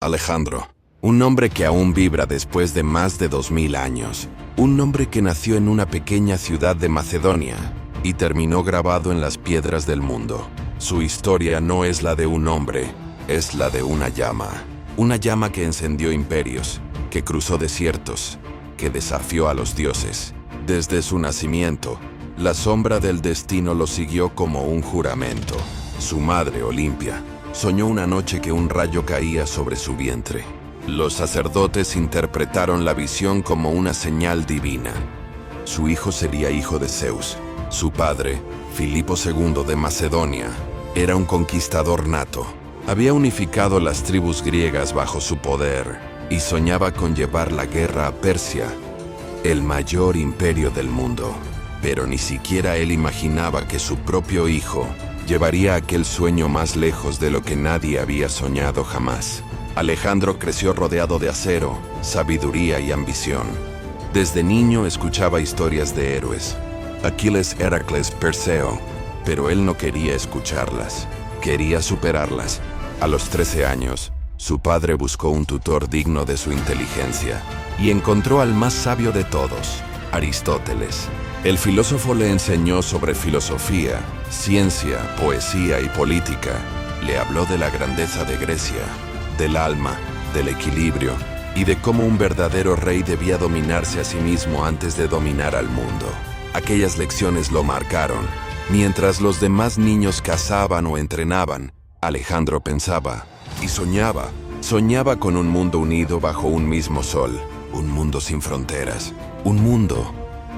Alejandro, un nombre que aún vibra después de más de 2000 años. Un nombre que nació en una pequeña ciudad de Macedonia y terminó grabado en las piedras del mundo. Su historia no es la de un hombre, es la de una llama. Una llama que encendió imperios, que cruzó desiertos, que desafió a los dioses. Desde su nacimiento, la sombra del destino lo siguió como un juramento. Su madre, Olimpia, soñó una noche que un rayo caía sobre su vientre. Los sacerdotes interpretaron la visión como una señal divina. Su hijo sería hijo de Zeus. Su padre, Filipo II de Macedonia, era un conquistador nato. Había unificado las tribus griegas bajo su poder y soñaba con llevar la guerra a Persia, el mayor imperio del mundo. Pero ni siquiera él imaginaba que su propio hijo llevaría aquel sueño más lejos de lo que nadie había soñado jamás. Alejandro creció rodeado de acero, sabiduría y ambición. Desde niño escuchaba historias de héroes. Aquiles, Heracles, Perseo. Pero él no quería escucharlas. Quería superarlas. A los 13 años, su padre buscó un tutor digno de su inteligencia y encontró al más sabio de todos, Aristóteles. El filósofo le enseñó sobre filosofía, ciencia, poesía y política. Le habló de la grandeza de Grecia, del alma, del equilibrio y de cómo un verdadero rey debía dominarse a sí mismo antes de dominar al mundo. Aquellas lecciones lo marcaron. Mientras los demás niños cazaban o entrenaban, Alejandro pensaba y soñaba. Soñaba con un mundo unido bajo un mismo sol, un mundo sin fronteras, un mundo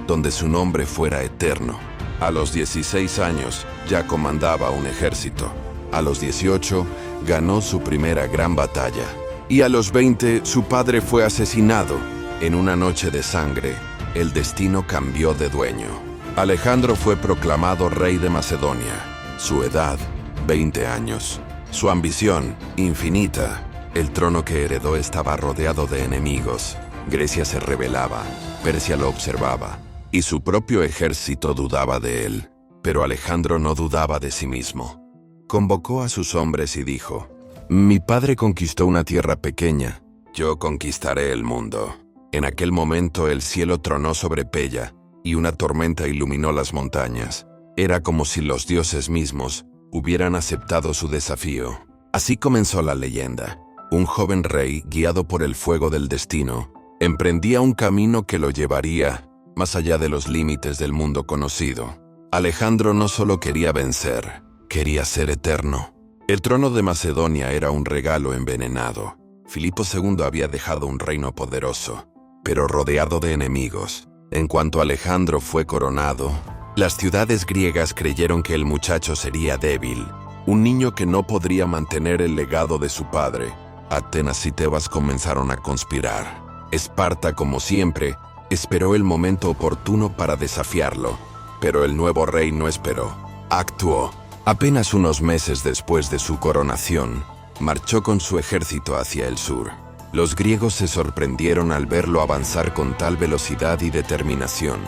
donde su nombre fuera eterno. A los 16 años ya comandaba un ejército. A los 18 ganó su primera gran batalla. Y a los 20 su padre fue asesinado. En una noche de sangre, el destino cambió de dueño. Alejandro fue proclamado rey de Macedonia. Su edad, 20 años. Su ambición, infinita. El trono que heredó estaba rodeado de enemigos. Grecia se rebelaba, Persia lo observaba, y su propio ejército dudaba de él. Pero Alejandro no dudaba de sí mismo. Convocó a sus hombres y dijo: «Mi padre conquistó una tierra pequeña, yo conquistaré el mundo». En aquel momento el cielo tronó sobre Pella, y una tormenta iluminó las montañas. Era como si los dioses mismos hubieran aceptado su desafío. Así comenzó la leyenda. Un joven rey, guiado por el fuego del destino, emprendía un camino que lo llevaría más allá de los límites del mundo conocido. Alejandro no solo quería vencer, quería ser eterno. El trono de Macedonia era un regalo envenenado. Filipo II había dejado un reino poderoso, pero rodeado de enemigos. En cuanto Alejandro fue coronado, las ciudades griegas creyeron que el muchacho sería débil, un niño que no podría mantener el legado de su padre. Atenas y Tebas comenzaron a conspirar. Esparta, como siempre, esperó el momento oportuno para desafiarlo, pero el nuevo rey no esperó. Actuó. Apenas unos meses después de su coronación, marchó con su ejército hacia el sur. Los griegos se sorprendieron al verlo avanzar con tal velocidad y determinación.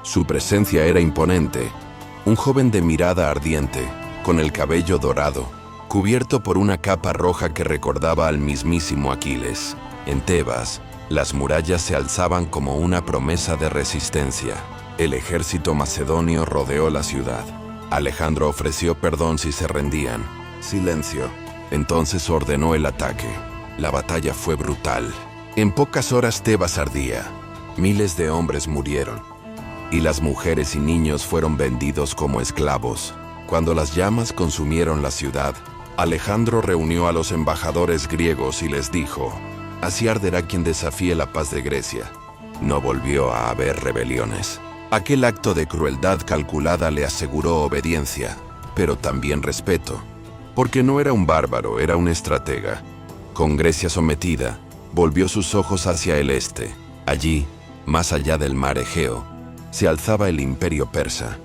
Su presencia era imponente. Un joven de mirada ardiente, con el cabello dorado, cubierto por una capa roja que recordaba al mismísimo Aquiles. En Tebas, las murallas se alzaban como una promesa de resistencia. El ejército macedonio rodeó la ciudad. Alejandro ofreció perdón si se rendían. Silencio. Entonces ordenó el ataque. La batalla fue brutal. En pocas horas Tebas ardía. Miles de hombres murieron, y las mujeres y niños fueron vendidos como esclavos. Cuando las llamas consumieron la ciudad, Alejandro reunió a los embajadores griegos y les dijo: «Así arderá quien desafíe la paz de Grecia». No volvió a haber rebeliones. Aquel acto de crueldad calculada le aseguró obediencia, pero también respeto, porque no era un bárbaro, era un estratega. Con Grecia sometida, volvió sus ojos hacia el este. Allí, más allá del mar Egeo, se alzaba el imperio persa.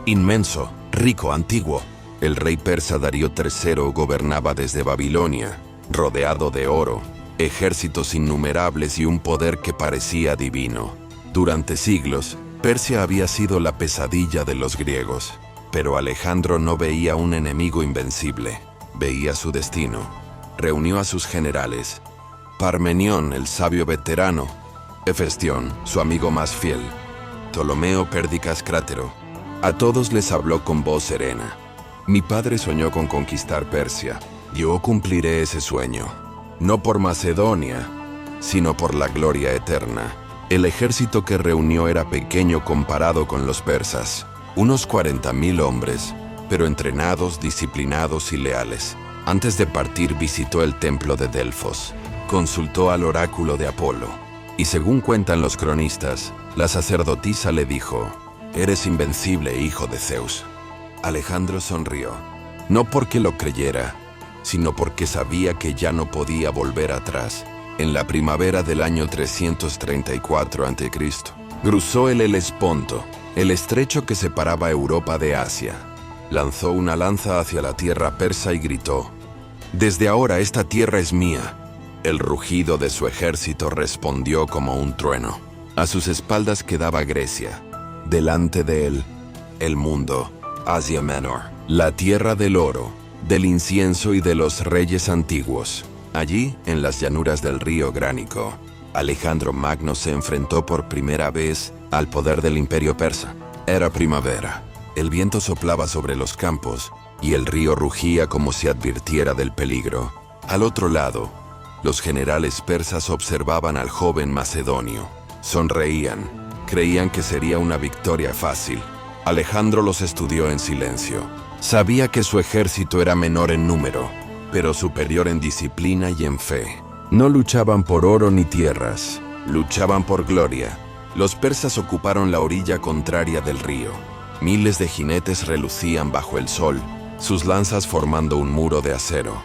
Inmenso, rico, antiguo. El rey persa Darío III gobernaba desde Babilonia, rodeado de oro, ejércitos innumerables y un poder que parecía divino. Durante siglos, Persia había sido la pesadilla de los griegos, pero Alejandro no veía un enemigo invencible, veía su destino. Reunió a sus generales Parmenión, el sabio veterano, Hefestión, su amigo más fiel, Ptolomeo Pérdicas Crátero. A todos les habló con voz serena. Mi padre soñó con conquistar Persia. Yo cumpliré ese sueño, no por Macedonia, sino por la gloria eterna. El ejército que reunió era pequeño comparado con los persas, unos 40.000 hombres, pero entrenados, disciplinados y leales. Antes de partir visitó el templo de Delfos, consultó al oráculo de Apolo, y según cuentan los cronistas, la sacerdotisa le dijo: «Eres invencible, hijo de Zeus». Alejandro sonrió, no porque lo creyera, sino porque sabía que ya no podía volver atrás. En la primavera del año 334 a.C., cruzó el Helesponto, el estrecho que separaba Europa de Asia. Lanzó una lanza hacia la tierra persa y gritó: «Desde ahora esta tierra es mía». El rugido de su ejército respondió como un trueno. A sus espaldas quedaba Grecia. Delante de él, el mundo, Asia Menor, la tierra del oro, del incienso y de los reyes antiguos. Allí, en las llanuras del río Gránico, Alejandro Magno se enfrentó por primera vez al poder del imperio persa. Era primavera. El viento soplaba sobre los campos y el río rugía como si advirtiera del peligro. Al otro lado, los generales persas observaban al joven macedonio. Sonreían. Creían que sería una victoria fácil. Alejandro los estudió en silencio. Sabía que su ejército era menor en número, pero superior en disciplina y en fe. No luchaban por oro ni tierras, luchaban por gloria. Los persas ocuparon la orilla contraria del río. Miles de jinetes relucían bajo el sol, sus lanzas formando un muro de acero.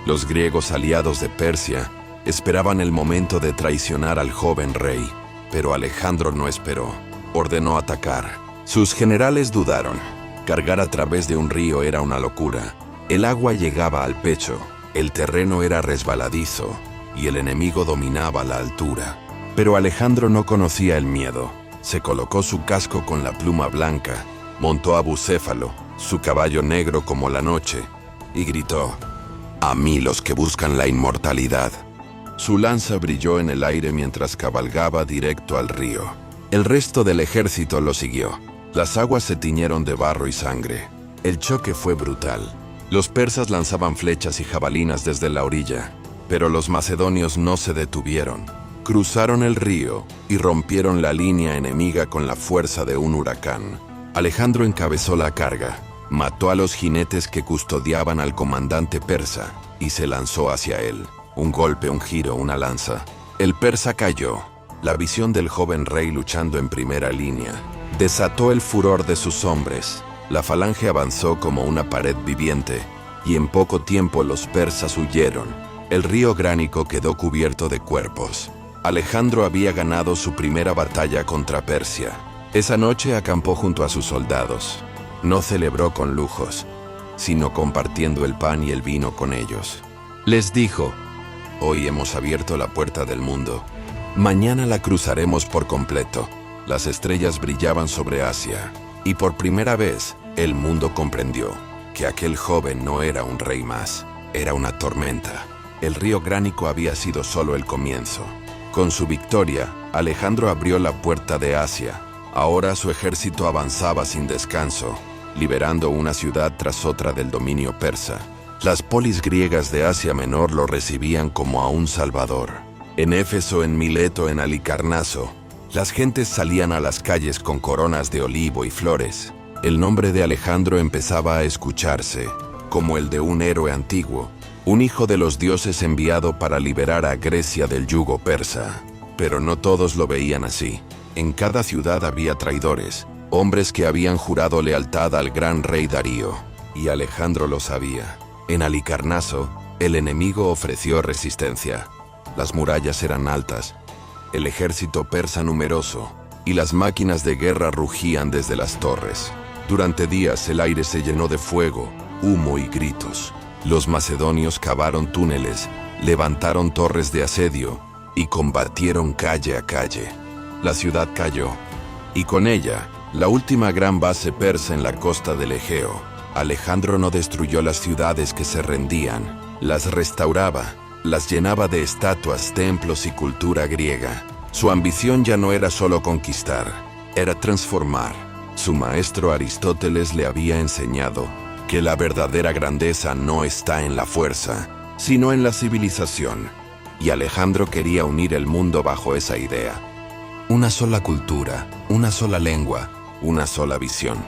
Los griegos aliados de Persia esperaban el momento de traicionar al joven rey, pero Alejandro no esperó. Ordenó atacar. Sus generales dudaron. Cargar a través de un río era una locura. El agua llegaba al pecho, el terreno era resbaladizo y el enemigo dominaba la altura. Pero Alejandro no conocía el miedo. Se colocó su casco con la pluma blanca, montó a Bucéfalo, su caballo negro como la noche, y gritó: «A mí los que buscan la inmortalidad». Su lanza brilló en el aire mientras cabalgaba directo al río. El resto del ejército lo siguió. Las aguas se tiñeron de barro y sangre. El choque fue brutal. Los persas lanzaban flechas y jabalinas desde la orilla, pero los macedonios no se detuvieron. Cruzaron el río y rompieron la línea enemiga con la fuerza de un huracán. Alejandro encabezó la carga, mató a los jinetes que custodiaban al comandante persa y se lanzó hacia él. Un golpe, un giro, una lanza. El persa cayó. La visión del joven rey luchando en primera línea desató el furor de sus hombres. La falange avanzó como una pared viviente, y en poco tiempo los persas huyeron. El río Gránico quedó cubierto de cuerpos. Alejandro había ganado su primera batalla contra Persia. Esa noche acampó junto a sus soldados. No celebró con lujos, sino compartiendo el pan y el vino con ellos. Les dijo: «Hoy hemos abierto la puerta del mundo. Mañana la cruzaremos por completo». Las estrellas brillaban sobre Asia, y por primera vez el mundo comprendió que aquel joven no era un rey más, era una tormenta. El río Gránico había sido solo el comienzo. Con su victoria, Alejandro abrió la puerta de Asia. Ahora su ejército avanzaba sin descanso, liberando una ciudad tras otra del dominio persa. Las polis griegas de Asia Menor lo recibían como a un salvador. En Éfeso, en Mileto, en Halicarnaso, las gentes salían a las calles con coronas de olivo y flores. El nombre de Alejandro empezaba a escucharse como el de un héroe antiguo, un hijo de los dioses enviado para liberar a Grecia del yugo persa. Pero no todos lo veían así. En cada ciudad había traidores, hombres que habían jurado lealtad al gran rey Darío, y Alejandro lo sabía. En Halicarnaso, el enemigo ofreció resistencia. Las murallas eran altas, el ejército persa numeroso, y las máquinas de guerra rugían desde las torres. Durante días el aire se llenó de fuego, humo y gritos. Los macedonios cavaron túneles, levantaron torres de asedio y combatieron calle a calle. La ciudad cayó, y con ella, la última gran base persa en la costa del Egeo. Alejandro no destruyó las ciudades que se rendían, las restauraba, Las llenaba de estatuas, templos y cultura griega. Su ambición ya no era solo conquistar, era transformar. Su maestro Aristóteles le había enseñado que la verdadera grandeza no está en la fuerza, sino en la civilización. Y Alejandro quería unir el mundo bajo esa idea. Una sola cultura, una sola lengua, una sola visión.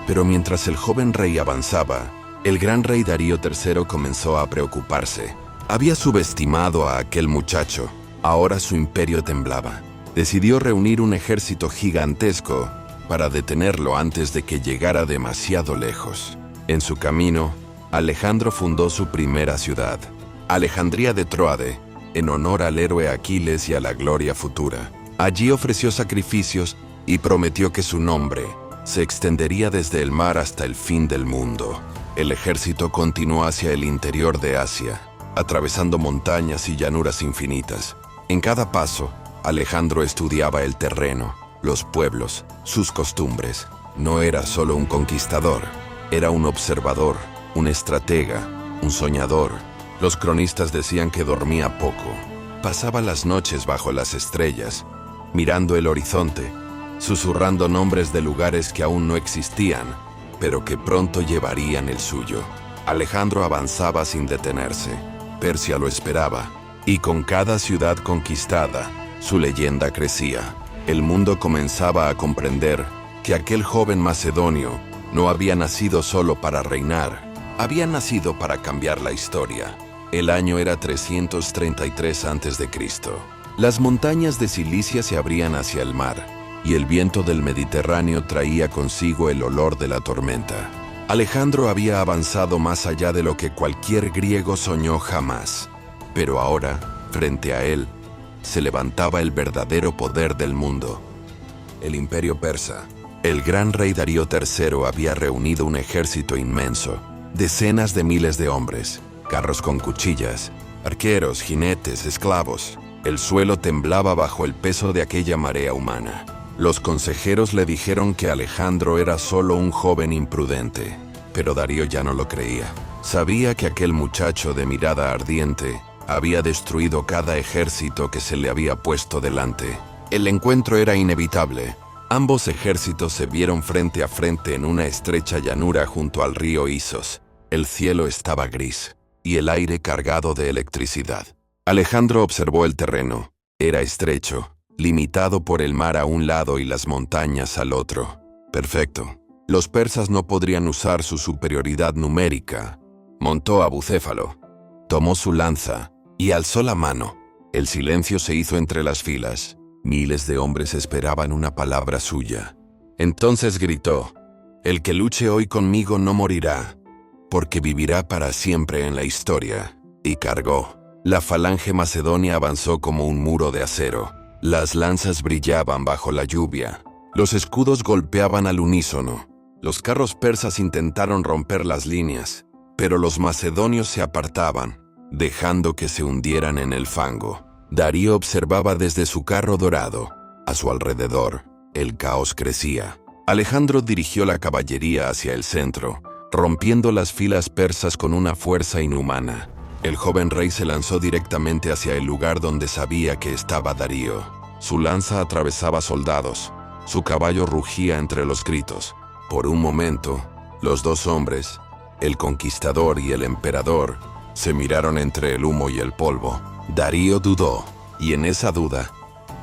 Pero mientras el joven rey avanzaba, el gran rey Darío III comenzó a preocuparse. Había subestimado a aquel muchacho. Ahora su imperio temblaba. Decidió reunir un ejército gigantesco para detenerlo antes de que llegara demasiado lejos. En su camino, Alejandro fundó su primera ciudad, Alejandría de Troade, en honor al héroe Aquiles y a la gloria futura. Allí ofreció sacrificios y prometió que su nombre se extendería desde el mar hasta el fin del mundo. El ejército continuó hacia el interior de Asia, atravesando montañas y llanuras infinitas. En cada paso, Alejandro estudiaba el terreno, los pueblos, sus costumbres. No era solo un conquistador, era un observador, un estratega, un soñador. Los cronistas decían que dormía poco. Pasaba las noches bajo las estrellas, mirando el horizonte, susurrando nombres de lugares que aún no existían, pero que pronto llevarían el suyo. Alejandro avanzaba sin detenerse. Persia lo esperaba, y con cada ciudad conquistada, su leyenda crecía. El mundo comenzaba a comprender que aquel joven macedonio no había nacido solo para reinar, había nacido para cambiar la historia. El año era 333 a.C. Las montañas de Cilicia se abrían hacia el mar, y el viento del Mediterráneo traía consigo el olor de la tormenta. Alejandro había avanzado más allá de lo que cualquier griego soñó jamás. Pero ahora, frente a él, se levantaba el verdadero poder del mundo, el imperio persa. El gran rey Darío III había reunido un ejército inmenso, decenas de miles de hombres, carros con cuchillas, arqueros, jinetes, esclavos. El suelo temblaba bajo el peso de aquella marea humana. Los consejeros le dijeron que Alejandro era solo un joven imprudente, pero Darío ya no lo creía. Sabía que aquel muchacho de mirada ardiente había destruido cada ejército que se le había puesto delante. El encuentro era inevitable. Ambos ejércitos se vieron frente a frente en una estrecha llanura junto al río Isos. El cielo estaba gris y el aire cargado de electricidad. Alejandro observó el terreno. Era estrecho, limitado por el mar a un lado y las montañas al otro. Perfecto. Los persas no podrían usar su superioridad numérica. Montó a Bucéfalo, tomó su lanza y alzó la mano. El silencio se hizo entre las filas. Miles de hombres esperaban una palabra suya. Entonces gritó: «El que luche hoy conmigo no morirá, porque vivirá para siempre en la historia». Y cargó. La falange macedonia avanzó como un muro de acero. Las lanzas brillaban bajo la lluvia. Los escudos golpeaban al unísono. Los carros persas intentaron romper las líneas, pero los macedonios se apartaban, dejando que se hundieran en el fango. Darío observaba desde su carro dorado. A su alrededor, el caos crecía. Alejandro dirigió la caballería hacia el centro, rompiendo las filas persas con una fuerza inhumana. El joven rey se lanzó directamente hacia el lugar donde sabía que estaba Darío. Su lanza atravesaba soldados. Su caballo rugía entre los gritos. Por un momento, los dos hombres, el conquistador y el emperador, se miraron entre el humo y el polvo. Darío dudó, y en esa duda,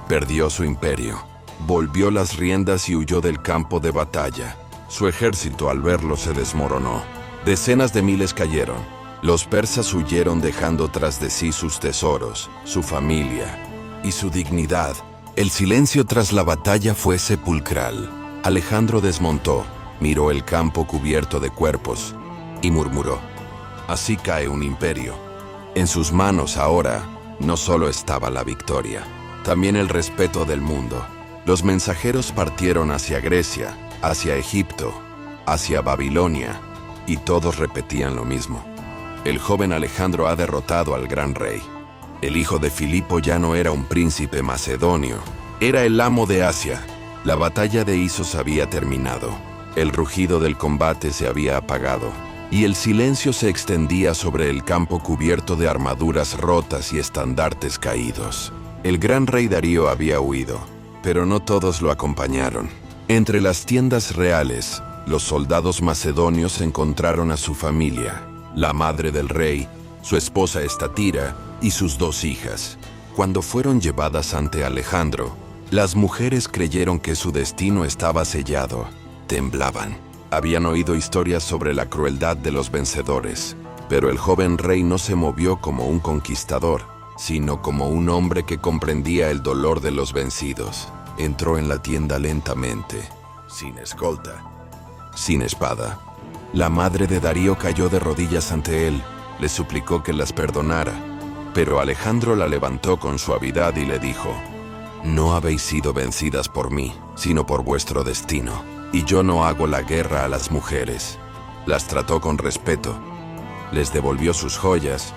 perdió su imperio. Volvió las riendas y huyó del campo de batalla. Su ejército al verlo se desmoronó. Decenas de miles cayeron. Los persas huyeron dejando tras de sí sus tesoros, su familia y su dignidad. El silencio tras la batalla fue sepulcral. Alejandro desmontó, miró el campo cubierto de cuerpos y murmuró: «Así cae un imperio». En sus manos ahora no solo estaba la victoria, también el respeto del mundo. Los mensajeros partieron hacia Grecia, hacia Egipto, hacia Babilonia, y todos repetían lo mismo: «El joven Alejandro ha derrotado al gran rey». El hijo de Filipo ya no era un príncipe macedonio, era el amo de Asia. La batalla de Isos había terminado. El rugido del combate se había apagado. y el silencio se extendía sobre el campo cubierto de armaduras rotas y estandartes caídos. El gran rey Darío había huido, pero no todos lo acompañaron. Entre las tiendas reales, los soldados macedonios encontraron a su familia, la madre del rey, su esposa Estatira y sus 2 hijas. Cuando fueron llevadas ante Alejandro, las mujeres creyeron que su destino estaba sellado. Temblaban. Habían oído historias sobre la crueldad de los vencedores, pero el joven rey no se movió como un conquistador, sino como un hombre que comprendía el dolor de los vencidos. Entró en la tienda lentamente, sin escolta, sin espada. La madre de Darío cayó de rodillas ante él, le suplicó que las perdonara, pero Alejandro la levantó con suavidad y le dijo: «No habéis sido vencidas por mí, sino por vuestro destino, y yo no hago la guerra a las mujeres». Las trató con respeto, les devolvió sus joyas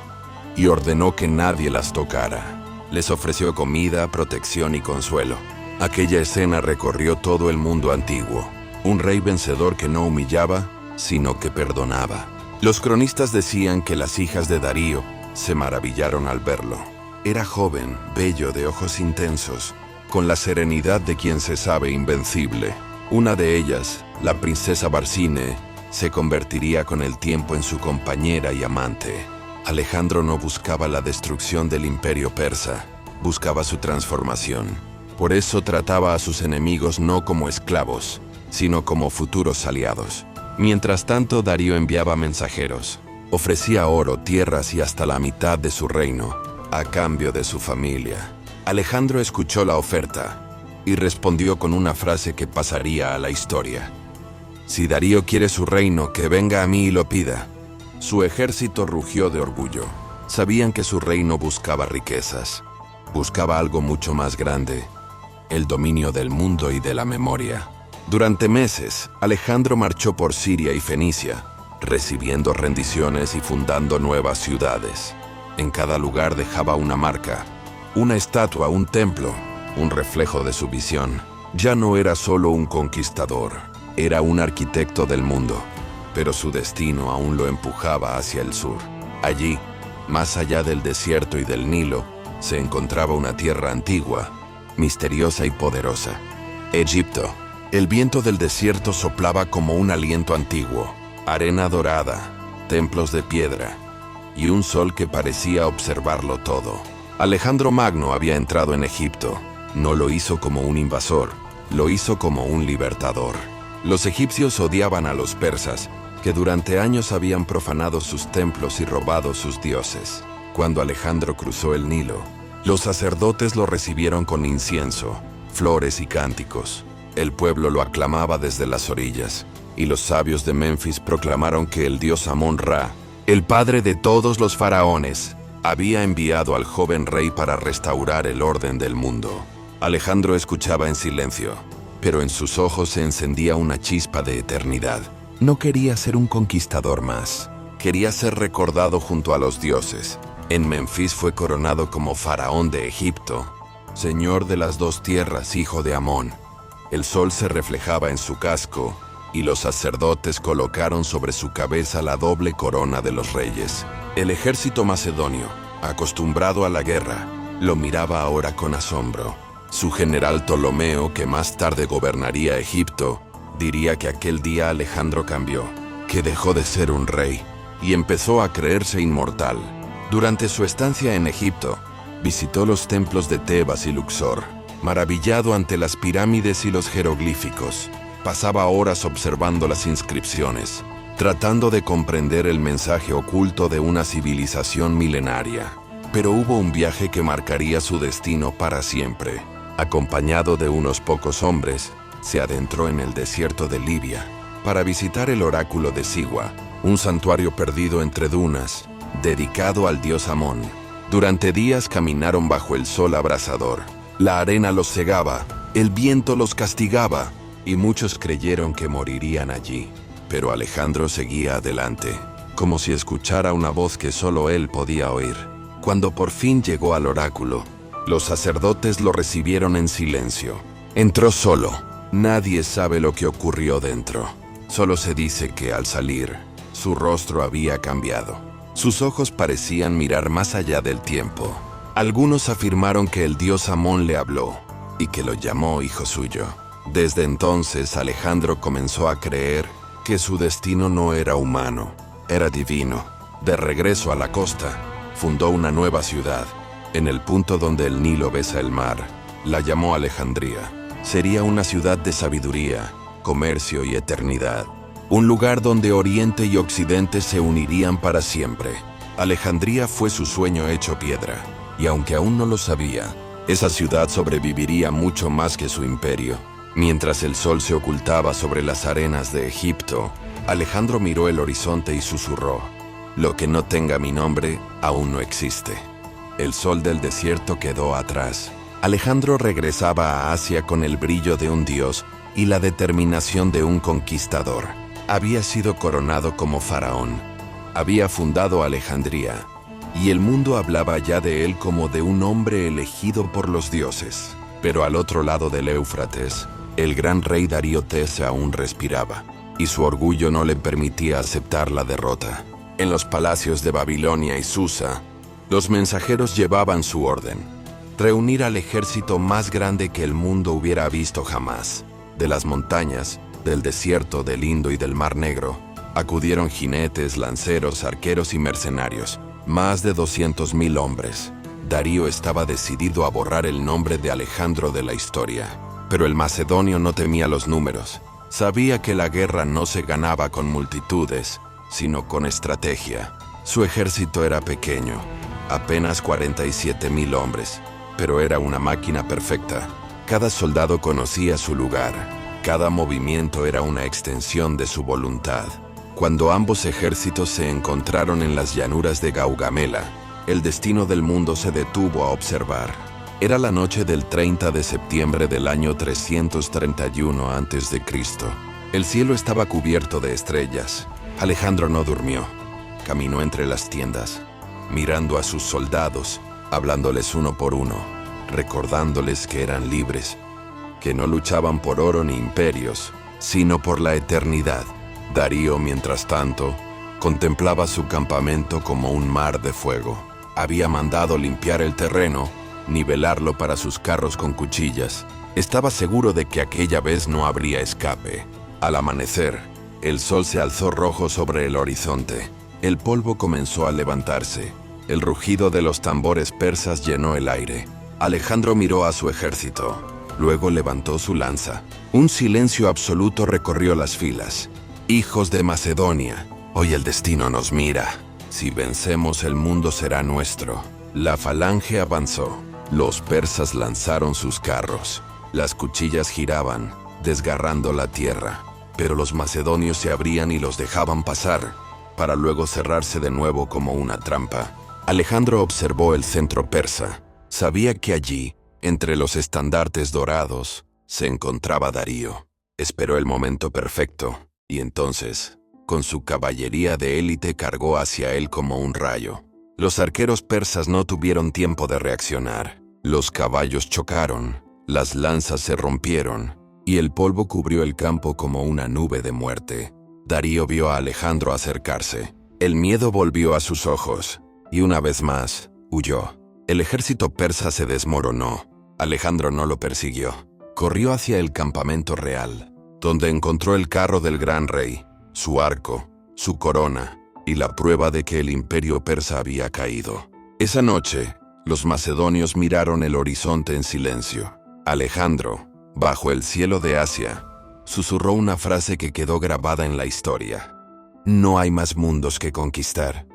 y ordenó que nadie las tocara. Les ofreció comida, protección y consuelo. Aquella escena recorrió todo el mundo antiguo. Un rey vencedor que no humillaba, sino que perdonaba. Los cronistas decían que las hijas de Darío se maravillaron al verlo. Era joven, bello, de ojos intensos, con la serenidad de quien se sabe invencible. Una de ellas, la princesa Barsine, se convertiría con el tiempo en su compañera y amante. Alejandro no buscaba la destrucción del imperio persa, buscaba su transformación. Por eso trataba a sus enemigos no como esclavos, sino como futuros aliados. Mientras tanto, Darío enviaba mensajeros. Ofrecía oro, tierras y hasta la mitad de su reino, a cambio de su familia. Alejandro escuchó la oferta y respondió con una frase que pasaría a la historia: «Si Darío quiere su reino, que venga a mí y lo pida». Su ejército rugió de orgullo. Sabían que su reino buscaba riquezas. Buscaba algo mucho más grande: el dominio del mundo y de la memoria. Durante meses, Alejandro marchó por Siria y Fenicia, recibiendo rendiciones y fundando nuevas ciudades. En cada lugar dejaba una marca, una estatua, un templo, un reflejo de su visión. Ya no era solo un conquistador, era un arquitecto del mundo, pero su destino aún lo empujaba hacia el sur. Allí, más allá del desierto y del Nilo, se encontraba una tierra antigua, misteriosa y poderosa: Egipto. El viento del desierto soplaba como un aliento antiguo, arena dorada, templos de piedra y un sol que parecía observarlo todo. Alejandro Magno había entrado en Egipto. No lo hizo como un invasor, lo hizo como un libertador. Los egipcios odiaban a los persas, que durante años habían profanado sus templos y robado sus dioses. Cuando Alejandro cruzó el Nilo, los sacerdotes lo recibieron con incienso, flores y cánticos. El pueblo lo aclamaba desde las orillas, y los sabios de Menfis proclamaron que el dios Amón-Ra, el padre de todos los faraones, había enviado al joven rey para restaurar el orden del mundo. Alejandro escuchaba en silencio, pero en sus ojos se encendía una chispa de eternidad. No quería ser un conquistador más, quería ser recordado junto a los dioses. En Menfis fue coronado como faraón de Egipto, señor de las 2 tierras, hijo de Amón. El sol se reflejaba en su casco, y los sacerdotes colocaron sobre su cabeza la doble corona de los reyes. El ejército macedonio, acostumbrado a la guerra, lo miraba ahora con asombro. Su general Ptolomeo, que más tarde gobernaría Egipto, diría que aquel día Alejandro cambió, que dejó de ser un rey y empezó a creerse inmortal. Durante su estancia en Egipto, visitó los templos de Tebas y Luxor, maravillado ante las pirámides y los jeroglíficos. Pasaba horas observando las inscripciones, tratando de comprender el mensaje oculto de una civilización milenaria. Pero hubo un viaje que marcaría su destino para siempre. Acompañado de unos pocos hombres, se adentró en el desierto de Libia para visitar el oráculo de Sigua, un santuario perdido entre dunas, dedicado al dios Amón. Durante días caminaron bajo el sol abrasador. La arena los cegaba, el viento los castigaba, y muchos creyeron que morirían allí. Pero Alejandro seguía adelante, como si escuchara una voz que solo él podía oír. Cuando por fin llegó al oráculo, los sacerdotes lo recibieron en silencio. Entró solo. Nadie sabe lo que ocurrió dentro. Solo se dice que al salir, Su rostro había cambiado. Sus ojos parecían mirar más allá del tiempo. Algunos afirmaron que el dios Amón le habló y que lo llamó hijo suyo. Desde entonces Alejandro comenzó a creer que su destino no era humano, era divino. De regreso a la costa, fundó una nueva ciudad, en el punto donde el Nilo besa el mar. La llamó Alejandría. Sería una ciudad de sabiduría, comercio y eternidad. Un lugar donde Oriente y Occidente se unirían para siempre. Alejandría fue su sueño hecho piedra, y aunque aún no lo sabía, esa ciudad sobreviviría mucho más que su imperio. Mientras el sol se ocultaba sobre las arenas de Egipto, Alejandro miró el horizonte y susurró: «Lo que no tenga mi nombre aún no existe». El sol del desierto quedó atrás. Alejandro regresaba a Asia con el brillo de un dios y la determinación de un conquistador. Había sido coronado como faraón. Había fundado Alejandría, y el mundo hablaba ya de él como de un hombre elegido por los dioses. Pero al otro lado del Éufrates, el gran rey Darío III aún respiraba, y su orgullo no le permitía aceptar la derrota. En los palacios de Babilonia y Susa, los mensajeros llevaban su orden: reunir al ejército más grande que el mundo hubiera visto jamás. De las montañas, del desierto, del Indo y del Mar Negro, acudieron jinetes, lanceros, arqueros y mercenarios, más de 200.000 hombres. Darío estaba decidido a borrar el nombre de Alejandro de la historia. Pero el macedonio no temía los números. Sabía que la guerra no se ganaba con multitudes, sino con estrategia. Su ejército era pequeño, apenas 47.000 hombres, pero era una máquina perfecta. Cada soldado conocía su lugar. Cada movimiento era una extensión de su voluntad. Cuando ambos ejércitos se encontraron en las llanuras de Gaugamela, el destino del mundo se detuvo a observar. Era la noche del 30 de septiembre del año 331 a.C. El cielo estaba cubierto de estrellas. Alejandro no durmió. Caminó entre las tiendas, mirando a sus soldados, hablándoles uno por uno, recordándoles que eran libres, que no luchaban por oro ni imperios, sino por la eternidad. Darío, mientras tanto, contemplaba su campamento como un mar de fuego. Había mandado limpiar el terreno, nivelarlo para sus carros con cuchillas. Estaba seguro de que aquella vez no habría escape. Al amanecer, el sol se alzó rojo sobre el horizonte. El polvo comenzó a levantarse. El rugido de los tambores persas llenó el aire. Alejandro miró a su ejército. Luego levantó su lanza. Un silencio absoluto recorrió las filas. «Hijos de Macedonia, hoy el destino nos mira. Si vencemos, el mundo será nuestro». La falange avanzó. Los persas lanzaron sus carros. Las cuchillas giraban, desgarrando la tierra. Pero los macedonios se abrían y los dejaban pasar, para luego cerrarse de nuevo como una trampa. Alejandro observó el centro persa. Sabía que allí, entre los estandartes dorados, se encontraba Darío. Esperó el momento perfecto, y entonces, con su caballería de élite, cargó hacia él como un rayo. Los arqueros persas no tuvieron tiempo de reaccionar. Los caballos chocaron, las lanzas se rompieron, y el polvo cubrió el campo como una nube de muerte. Darío vio a Alejandro acercarse. El miedo volvió a sus ojos, y una vez más, huyó. El ejército persa se desmoronó. Alejandro no lo persiguió. Corrió hacia el campamento real, donde encontró el carro del gran rey, su arco, su corona, y la prueba de que el imperio persa había caído. Esa noche, los macedonios miraron el horizonte en silencio. Alejandro, bajo el cielo de Asia, susurró una frase que quedó grabada en la historia: «No hay más mundos que conquistar».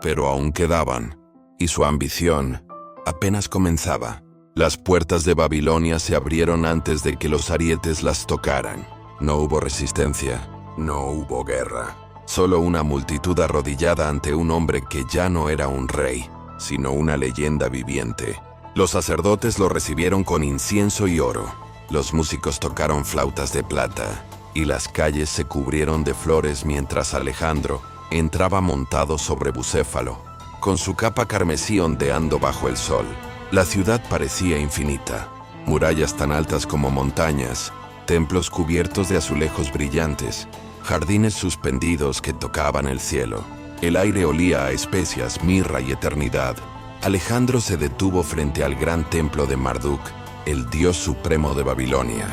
Pero aún quedaban, y su ambición apenas comenzaba. Las puertas de Babilonia se abrieron antes de que los arietes las tocaran. No hubo resistencia, no hubo guerra. Solo una multitud arrodillada ante un hombre que ya no era un rey, sino una leyenda viviente. Los sacerdotes lo recibieron con incienso y oro. Los músicos tocaron flautas de plata, y las calles se cubrieron de flores mientras Alejandro entraba montado sobre bucéfalo, con su capa carmesí ondeando bajo el sol. La ciudad parecía infinita. Murallas tan altas como montañas, templos cubiertos de azulejos brillantes, jardines suspendidos que tocaban el cielo. El aire olía a especias, mirra y eternidad. Alejandro se detuvo frente al gran templo de Marduk, el dios supremo de Babilonia.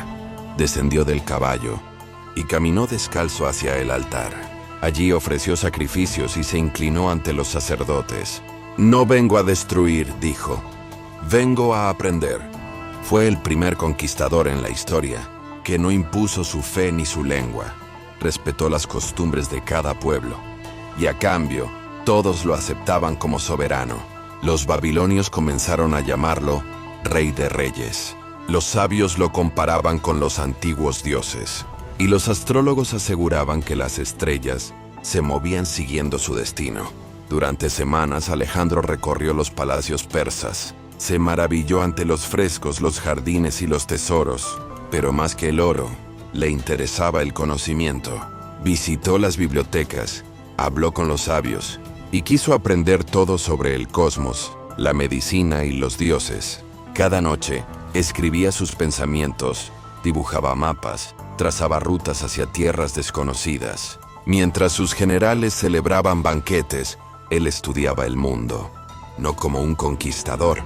Descendió del caballo y caminó descalzo hacia el altar. Allí ofreció sacrificios y se inclinó ante los sacerdotes. «No vengo a destruir», dijo. «Vengo a aprender». Fue el primer conquistador en la historia que no impuso su fe ni su lengua. Respetó las costumbres de cada pueblo. Y a cambio, todos lo aceptaban como soberano. Los babilonios comenzaron a llamarlo Rey de Reyes. Los sabios lo comparaban con los antiguos dioses. Y los astrólogos aseguraban que las estrellas se movían siguiendo su destino. Durante semanas, Alejandro recorrió los palacios persas. Se maravilló ante los frescos, los jardines y los tesoros. Pero más que el oro, le interesaba el conocimiento. Visitó las bibliotecas, habló con los sabios y quiso aprender todo sobre el cosmos, la medicina y los dioses. Cada noche, escribía sus pensamientos, dibujaba mapas, trazaba rutas hacia tierras desconocidas. Mientras sus generales celebraban banquetes, él estudiaba el mundo, no como un conquistador,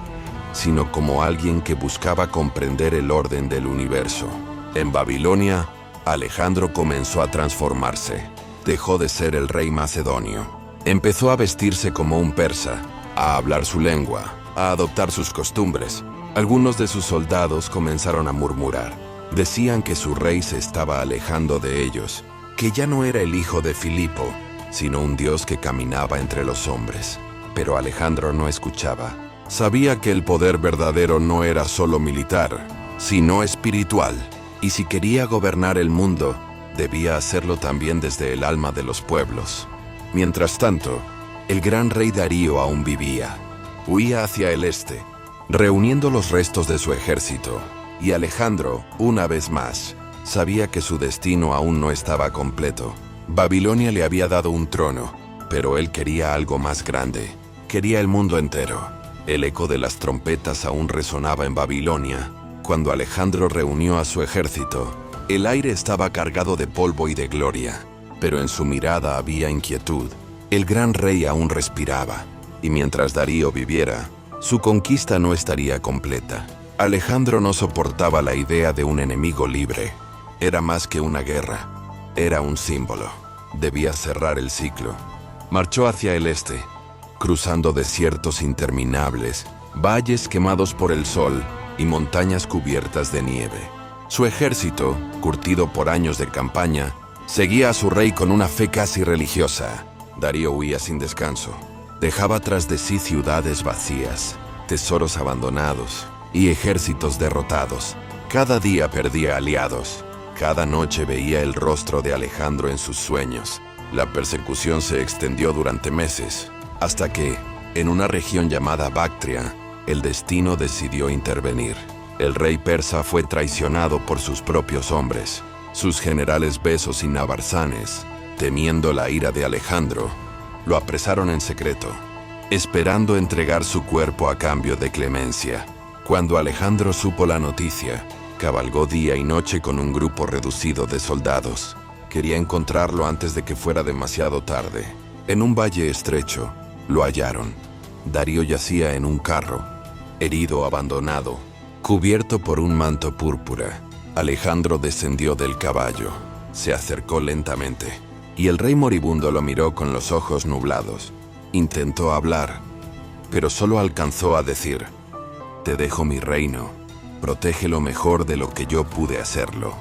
sino como alguien que buscaba comprender el orden del universo. En Babilonia, Alejandro comenzó a transformarse. Dejó de ser el rey macedonio. Empezó a vestirse como un persa, a hablar su lengua, a adoptar sus costumbres. Algunos de sus soldados comenzaron a murmurar. Decían que su rey se estaba alejando de ellos, que ya no era el hijo de Filipo, sino un dios que caminaba entre los hombres. Pero Alejandro no escuchaba. Sabía que el poder verdadero no era solo militar, sino espiritual. Y si quería gobernar el mundo, debía hacerlo también desde el alma de los pueblos. Mientras tanto, el gran rey Darío aún vivía. Huía hacia el este, reuniendo los restos de su ejército. Y Alejandro, una vez más, sabía que su destino aún no estaba completo. Babilonia le había dado un trono, pero él quería algo más grande. Quería el mundo entero. El eco de las trompetas aún resonaba en Babilonia. Cuando Alejandro reunió a su ejército, el aire estaba cargado de polvo y de gloria, pero en su mirada había inquietud. El gran rey aún respiraba, y mientras Darío viviera, su conquista no estaría completa. Alejandro no soportaba la idea de un enemigo libre. Era más que una guerra, era un símbolo. Debía cerrar el ciclo. Marchó hacia el este, cruzando desiertos interminables, valles quemados por el sol y montañas cubiertas de nieve. Su ejército, curtido por años de campaña, seguía a su rey con una fe casi religiosa. Darío huía sin descanso. Dejaba tras de sí ciudades vacías, tesoros abandonados y ejércitos derrotados. Cada día perdía aliados. Cada noche veía el rostro de Alejandro en sus sueños. La persecución se extendió durante meses, hasta que, en una región llamada Bactria, el destino decidió intervenir. El rey persa fue traicionado por sus propios hombres. Sus generales Besos y Nabarzanes, temiendo la ira de Alejandro, lo apresaron en secreto, esperando entregar su cuerpo a cambio de clemencia. Cuando Alejandro supo la noticia, cabalgó día y noche con un grupo reducido de soldados. Quería encontrarlo antes de que fuera demasiado tarde. En un valle estrecho, lo hallaron. Darío yacía en un carro, herido, abandonado, cubierto por un manto púrpura. Alejandro descendió del caballo, se acercó lentamente, y el rey moribundo lo miró con los ojos nublados. Intentó hablar, pero solo alcanzó a decir: «Te dejo mi reino, protégelo mejor de lo que yo pude hacerlo».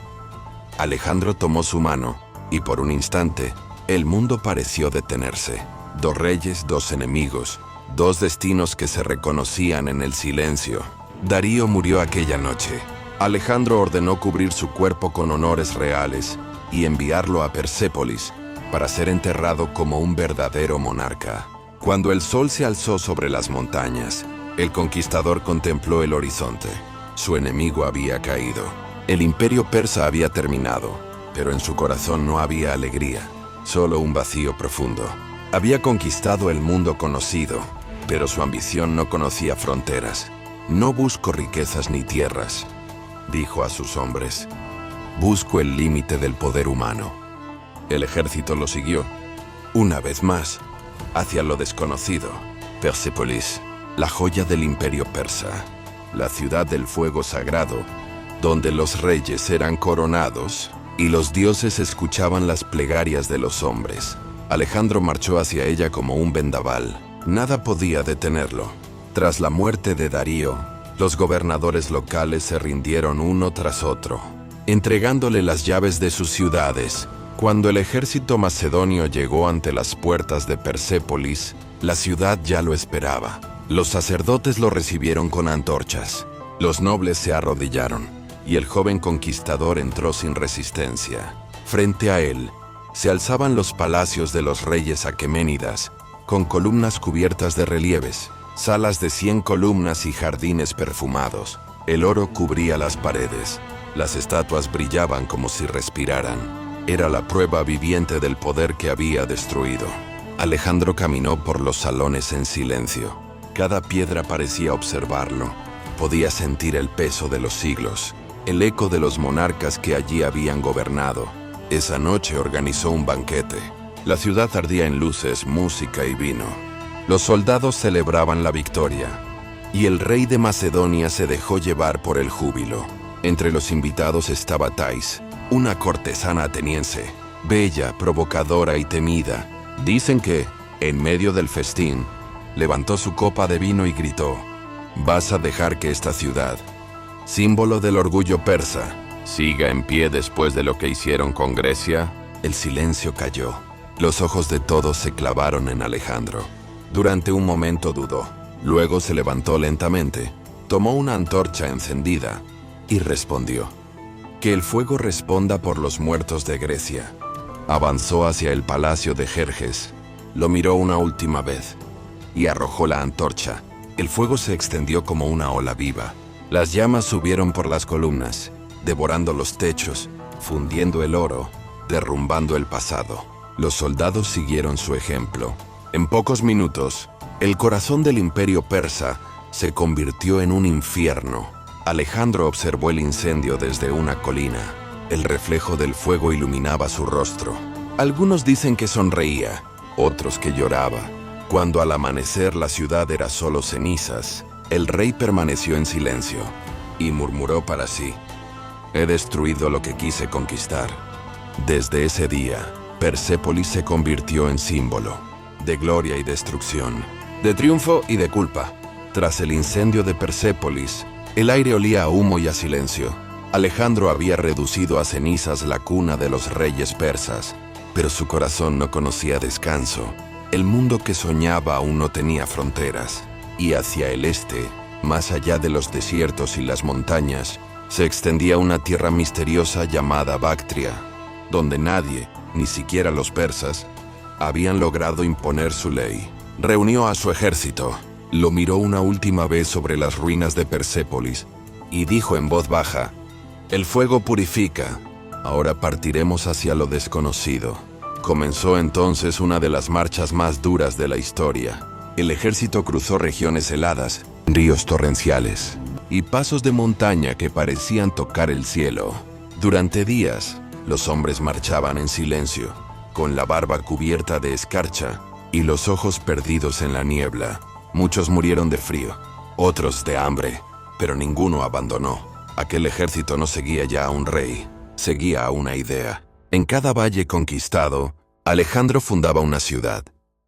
Alejandro tomó su mano, y por un instante, el mundo pareció detenerse. Dos reyes, dos enemigos, dos destinos que se reconocían en el silencio. Darío murió aquella noche. Alejandro ordenó cubrir su cuerpo con honores reales y enviarlo a Persépolis para ser enterrado como un verdadero monarca. Cuando el sol se alzó sobre las montañas, el conquistador contempló el horizonte. Su enemigo había caído. El imperio persa había terminado, pero en su corazón no había alegría, solo un vacío profundo. Había conquistado el mundo conocido, pero su ambición no conocía fronteras. «No busco riquezas ni tierras», dijo a sus hombres. «Busco el límite del poder humano». El ejército lo siguió, una vez más, hacia lo desconocido. Persépolis, la joya del imperio persa, la ciudad del fuego sagrado, donde los reyes eran coronados y los dioses escuchaban las plegarias de los hombres. Alejandro marchó hacia ella como un vendaval. Nada podía detenerlo. Tras la muerte de Darío, los gobernadores locales se rindieron uno tras otro, entregándole las llaves de sus ciudades. Cuando el ejército macedonio llegó ante las puertas de Persépolis, la ciudad ya lo esperaba. Los sacerdotes lo recibieron con antorchas. Los nobles se arrodillaron, y el joven conquistador entró sin resistencia. Frente a él, se alzaban los palacios de los reyes aqueménidas, con columnas cubiertas de relieves, salas de 100 columnas y jardines perfumados. El oro cubría las paredes. Las estatuas brillaban como si respiraran. Era la prueba viviente del poder que había destruido. Alejandro caminó por los salones en silencio. Cada piedra parecía observarlo. Podía sentir el peso de los siglos, el eco de los monarcas que allí habían gobernado. Esa noche organizó un banquete. La ciudad ardía en luces, música y vino. Los soldados celebraban la victoria, y el rey de Macedonia se dejó llevar por el júbilo. Entre los invitados estaba Thais, una cortesana ateniense, bella, provocadora y temida. Dicen que, en medio del festín, levantó su copa de vino y gritó: «¿Vas a dejar que esta ciudad, símbolo del orgullo persa, siga en pie después de lo que hicieron con Grecia?» El silencio cayó. Los ojos de todos se clavaron en Alejandro. Durante un momento dudó. Luego se levantó lentamente, tomó una antorcha encendida y respondió: «Que el fuego responda por los muertos de Grecia». Avanzó hacia el palacio de Jerjes, lo miró una última vez y arrojó la antorcha. El fuego se extendió como una ola viva. Las llamas subieron por las columnas, devorando los techos, fundiendo el oro, derrumbando el pasado. Los soldados siguieron su ejemplo. En pocos minutos, el corazón del imperio persa se convirtió en un infierno. Alejandro observó el incendio desde una colina. El reflejo del fuego iluminaba su rostro. Algunos dicen que sonreía, otros que lloraba. Cuando al amanecer la ciudad era solo cenizas, el rey permaneció en silencio y murmuró para sí: «He destruido lo que quise conquistar». Desde ese día, Persépolis se convirtió en símbolo de gloria y destrucción, de triunfo y de culpa. Tras el incendio de Persépolis, el aire olía a humo y a silencio. Alejandro había reducido a cenizas la cuna de los reyes persas, pero su corazón no conocía descanso. El mundo que soñaba aún no tenía fronteras, y hacia el este, más allá de los desiertos y las montañas, se extendía una tierra misteriosa llamada Bactria, donde nadie, ni siquiera los persas, habían logrado imponer su ley. Reunió a su ejército, lo miró una última vez sobre las ruinas de Persépolis y dijo en voz baja: «El fuego purifica, ahora partiremos hacia lo desconocido». Comenzó entonces una de las marchas más duras de la historia. El ejército cruzó regiones heladas, ríos torrenciales y pasos de montaña que parecían tocar el cielo. Durante días, los hombres marchaban en silencio, con la barba cubierta de escarcha y los ojos perdidos en la niebla. Muchos murieron de frío, otros de hambre, pero ninguno abandonó. Aquel ejército no seguía ya a un rey, seguía a una idea. En cada valle conquistado, Alejandro fundaba una ciudad.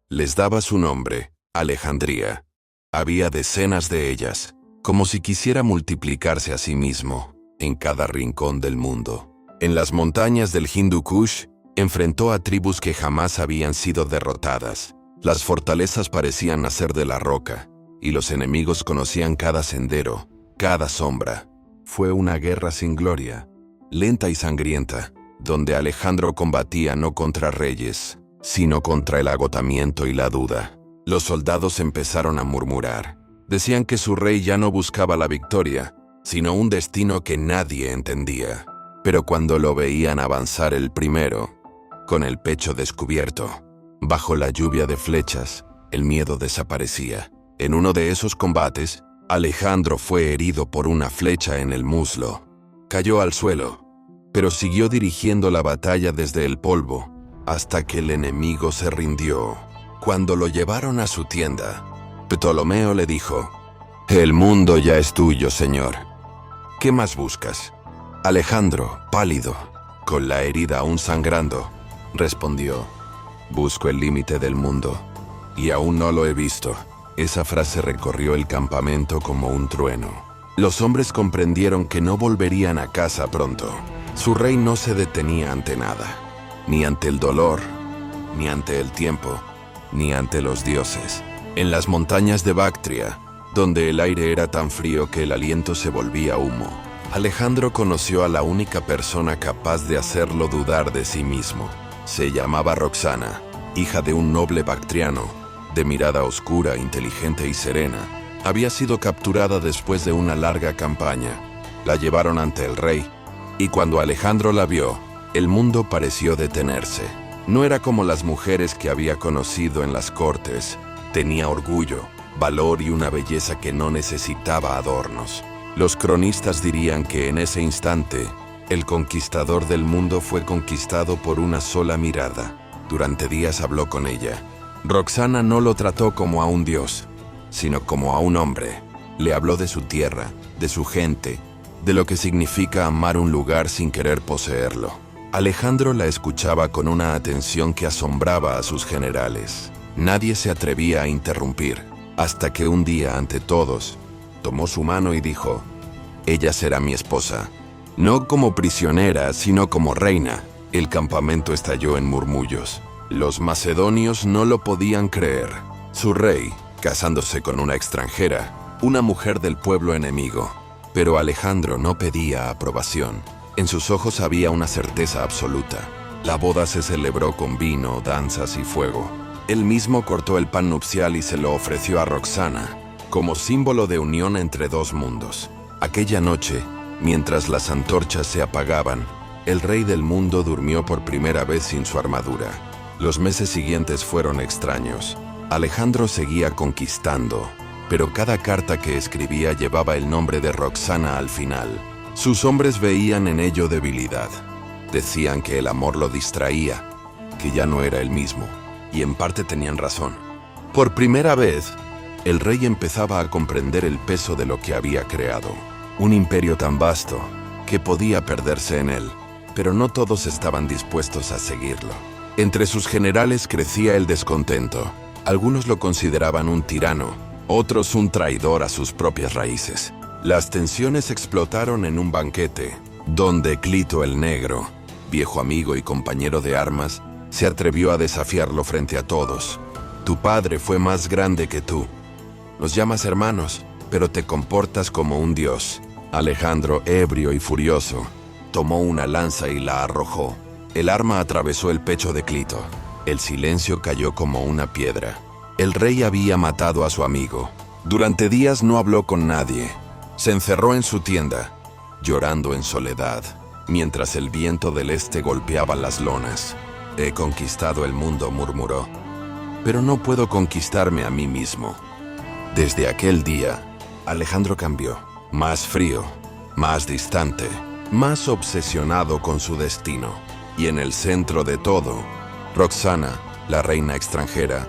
Les daba su nombre, Alejandría. Había decenas de ellas, como si quisiera multiplicarse a sí mismo, en cada rincón del mundo. En las montañas del Hindu Kush, enfrentó a tribus que jamás habían sido derrotadas. Las fortalezas parecían nacer de la roca, y los enemigos conocían cada sendero, cada sombra. Fue una guerra sin gloria, lenta y sangrienta, donde Alejandro combatía no contra reyes, sino contra el agotamiento y la duda. Los soldados empezaron a murmurar. Decían que su rey ya no buscaba la victoria, sino un destino que nadie entendía. Pero cuando lo veían avanzar el primero, con el pecho descubierto, bajo la lluvia de flechas, el miedo desaparecía. En uno de esos combates, Alejandro fue herido por una flecha en el muslo. Cayó al suelo, pero siguió dirigiendo la batalla desde el polvo, hasta que el enemigo se rindió. Cuando lo llevaron a su tienda, Ptolomeo le dijo: «El mundo ya es tuyo, señor. ¿Qué más buscas?». Alejandro, pálido, con la herida aún sangrando, respondió: «Busco el límite del mundo, y aún no lo he visto». Esa frase recorrió el campamento como un trueno. Los hombres comprendieron que no volverían a casa pronto. Su rey no se detenía ante nada, ni ante el dolor, ni ante el tiempo, ni ante los dioses. En las montañas de Bactria, donde el aire era tan frío que el aliento se volvía humo, Alejandro conoció a la única persona capaz de hacerlo dudar de sí mismo. Se llamaba Roxana, hija de un noble bactriano, de mirada oscura, inteligente y serena. Había sido capturada después de una larga campaña. La llevaron ante el rey, y cuando Alejandro la vio, el mundo pareció detenerse. No era como las mujeres que había conocido en las cortes. Tenía orgullo, valor y una belleza que no necesitaba adornos. Los cronistas dirían que en ese instante, el conquistador del mundo fue conquistado por una sola mirada. Durante días habló con ella. Roxana no lo trató como a un dios, sino como a un hombre. Le habló de su tierra, de su gente, de lo que significa amar un lugar sin querer poseerlo. Alejandro la escuchaba con una atención que asombraba a sus generales. Nadie se atrevía a interrumpir, hasta que un día, ante todos, tomó su mano y dijo: «Ella será mi esposa». No como prisionera, sino como reina. El campamento estalló en murmullos. Los macedonios no lo podían creer. Su rey, casándose con una extranjera, una mujer del pueblo enemigo. Pero Alejandro no pedía aprobación. En sus ojos había una certeza absoluta. La boda se celebró con vino, danzas y fuego. Él mismo cortó el pan nupcial y se lo ofreció a Roxana, como símbolo de unión entre dos mundos. Aquella noche, mientras las antorchas se apagaban, el rey del mundo durmió por primera vez sin su armadura. Los meses siguientes fueron extraños. Alejandro seguía conquistando, pero cada carta que escribía llevaba el nombre de Roxana al final. Sus hombres veían en ello debilidad. Decían que el amor lo distraía, que ya no era el mismo, y en parte tenían razón. Por primera vez, el rey empezaba a comprender el peso de lo que había creado. Un imperio tan vasto que podía perderse en él, pero no todos estaban dispuestos a seguirlo. Entre sus generales crecía el descontento. Algunos lo consideraban un tirano, otros un traidor a sus propias raíces. Las tensiones explotaron en un banquete, donde Clito el Negro, viejo amigo y compañero de armas, se atrevió a desafiarlo frente a todos. «Tu padre fue más grande que tú. Nos llamas hermanos, pero te comportas como un dios». Alejandro, ebrio y furioso, tomó una lanza y la arrojó. El arma atravesó el pecho de Clito. El silencio cayó como una piedra. El rey había matado a su amigo. Durante días no habló con nadie. Se encerró en su tienda, llorando en soledad, mientras el viento del este golpeaba las lonas. «He conquistado el mundo», murmuró, «pero no puedo conquistarme a mí mismo». Desde aquel día, Alejandro cambió. Más frío, más distante, más obsesionado con su destino. Y en el centro de todo, Roxana, la reina extranjera,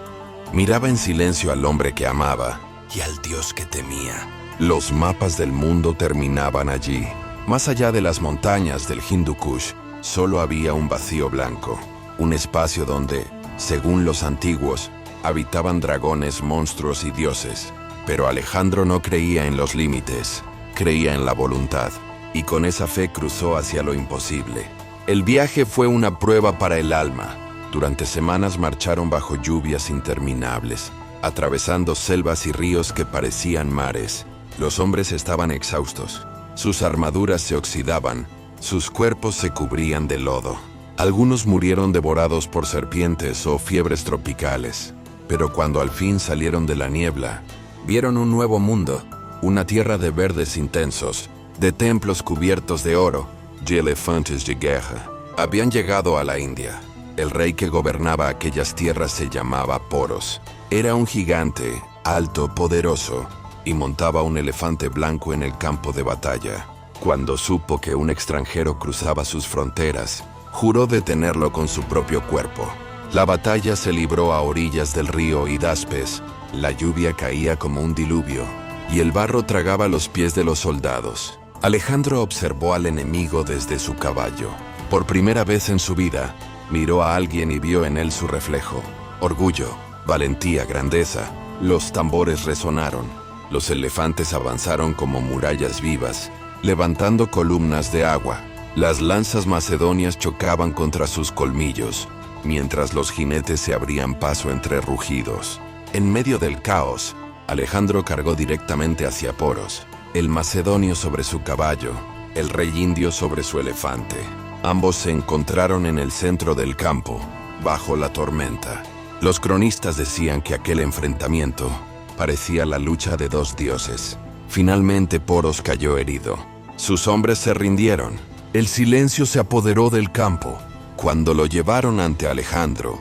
miraba en silencio al hombre que amaba y al dios que temía. Los mapas del mundo terminaban allí. Más allá de las montañas del Hindu Kush, solo había un vacío blanco, un espacio donde, según los antiguos, habitaban dragones, monstruos y dioses. Pero Alejandro no creía en los límites, creía en la voluntad, y con esa fe cruzó hacia lo imposible. El viaje fue una prueba para el alma. Durante semanas marcharon bajo lluvias interminables, atravesando selvas y ríos que parecían mares. Los hombres estaban exhaustos. Sus armaduras se oxidaban, sus cuerpos se cubrían de lodo. Algunos murieron devorados por serpientes o fiebres tropicales. Pero cuando al fin salieron de la niebla, vieron un nuevo mundo, una tierra de verdes intensos, de templos cubiertos de oro y elefantes de guerra. Habían llegado a la India. El rey que gobernaba aquellas tierras se llamaba Poros. Era un gigante, alto, poderoso, y montaba un elefante blanco en el campo de batalla. Cuando supo que un extranjero cruzaba sus fronteras, Juró detenerlo con su propio cuerpo. La batalla se libró a orillas del río Hidaspes. La lluvia caía como un diluvio, y el barro tragaba los pies de los soldados. Alejandro observó al enemigo desde su caballo. Por primera vez en su vida, miró a alguien y vio en él su reflejo. Orgullo, valentía, grandeza. Los tambores resonaron. Los elefantes avanzaron como murallas vivas, levantando columnas de agua. Las lanzas macedonias chocaban contra sus colmillos, mientras los jinetes se abrían paso entre rugidos. En medio del caos, Alejandro cargó directamente hacia Poros, el macedonio sobre su caballo, el rey indio sobre su elefante. Ambos se encontraron en el centro del campo, bajo la tormenta. Los cronistas decían que aquel enfrentamiento parecía la lucha de dos dioses. Finalmente Poros cayó herido. Sus hombres se rindieron. El silencio se apoderó del campo. Cuando lo llevaron ante Alejandro,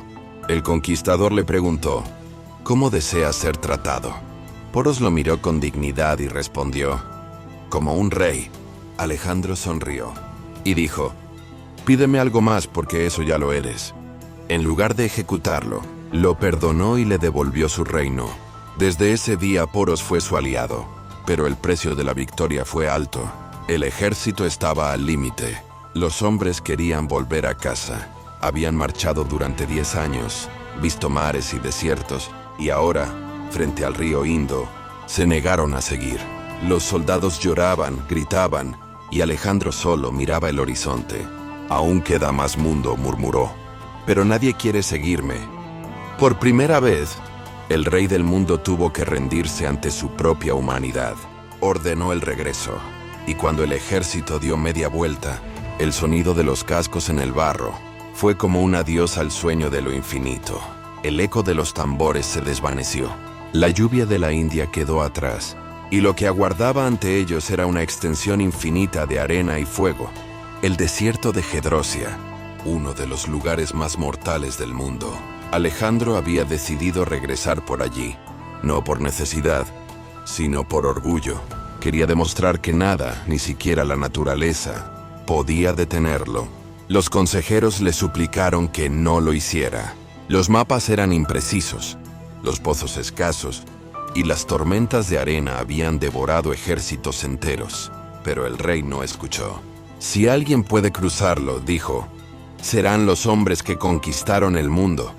el conquistador le preguntó: ¿cómo desea ser tratado? Poros lo miró con dignidad y respondió: como un rey. Alejandro sonrió y dijo: pídeme algo más porque eso ya lo eres. En lugar de ejecutarlo, lo perdonó y le devolvió su reino. Desde ese día Poros fue su aliado, pero el precio de la victoria fue alto. El ejército estaba al límite. Los hombres querían volver a casa. Habían marchado durante 10 años, visto mares y desiertos, y ahora, frente al río Indo, se negaron a seguir. Los soldados lloraban, gritaban, y Alejandro solo miraba el horizonte. Aún queda más mundo, murmuró, pero nadie quiere seguirme. Por primera vez, el rey del mundo tuvo que rendirse ante su propia humanidad. Ordenó el regreso. Y cuando el ejército dio media vuelta, el sonido de los cascos en el barro fue como un adiós al sueño de lo infinito. El eco de los tambores se desvaneció. La lluvia de la India quedó atrás, y lo que aguardaba ante ellos era una extensión infinita de arena y fuego. El desierto de Gedrosia, uno de los lugares más mortales del mundo. Alejandro había decidido regresar por allí, no por necesidad, sino por orgullo. Quería demostrar que nada, ni siquiera la naturaleza, podía detenerlo. Los consejeros le suplicaron que no lo hiciera. Los mapas eran imprecisos, los pozos escasos, y las tormentas de arena habían devorado ejércitos enteros. Pero el rey no escuchó. Si alguien puede cruzarlo, dijo, serán los hombres que conquistaron el mundo.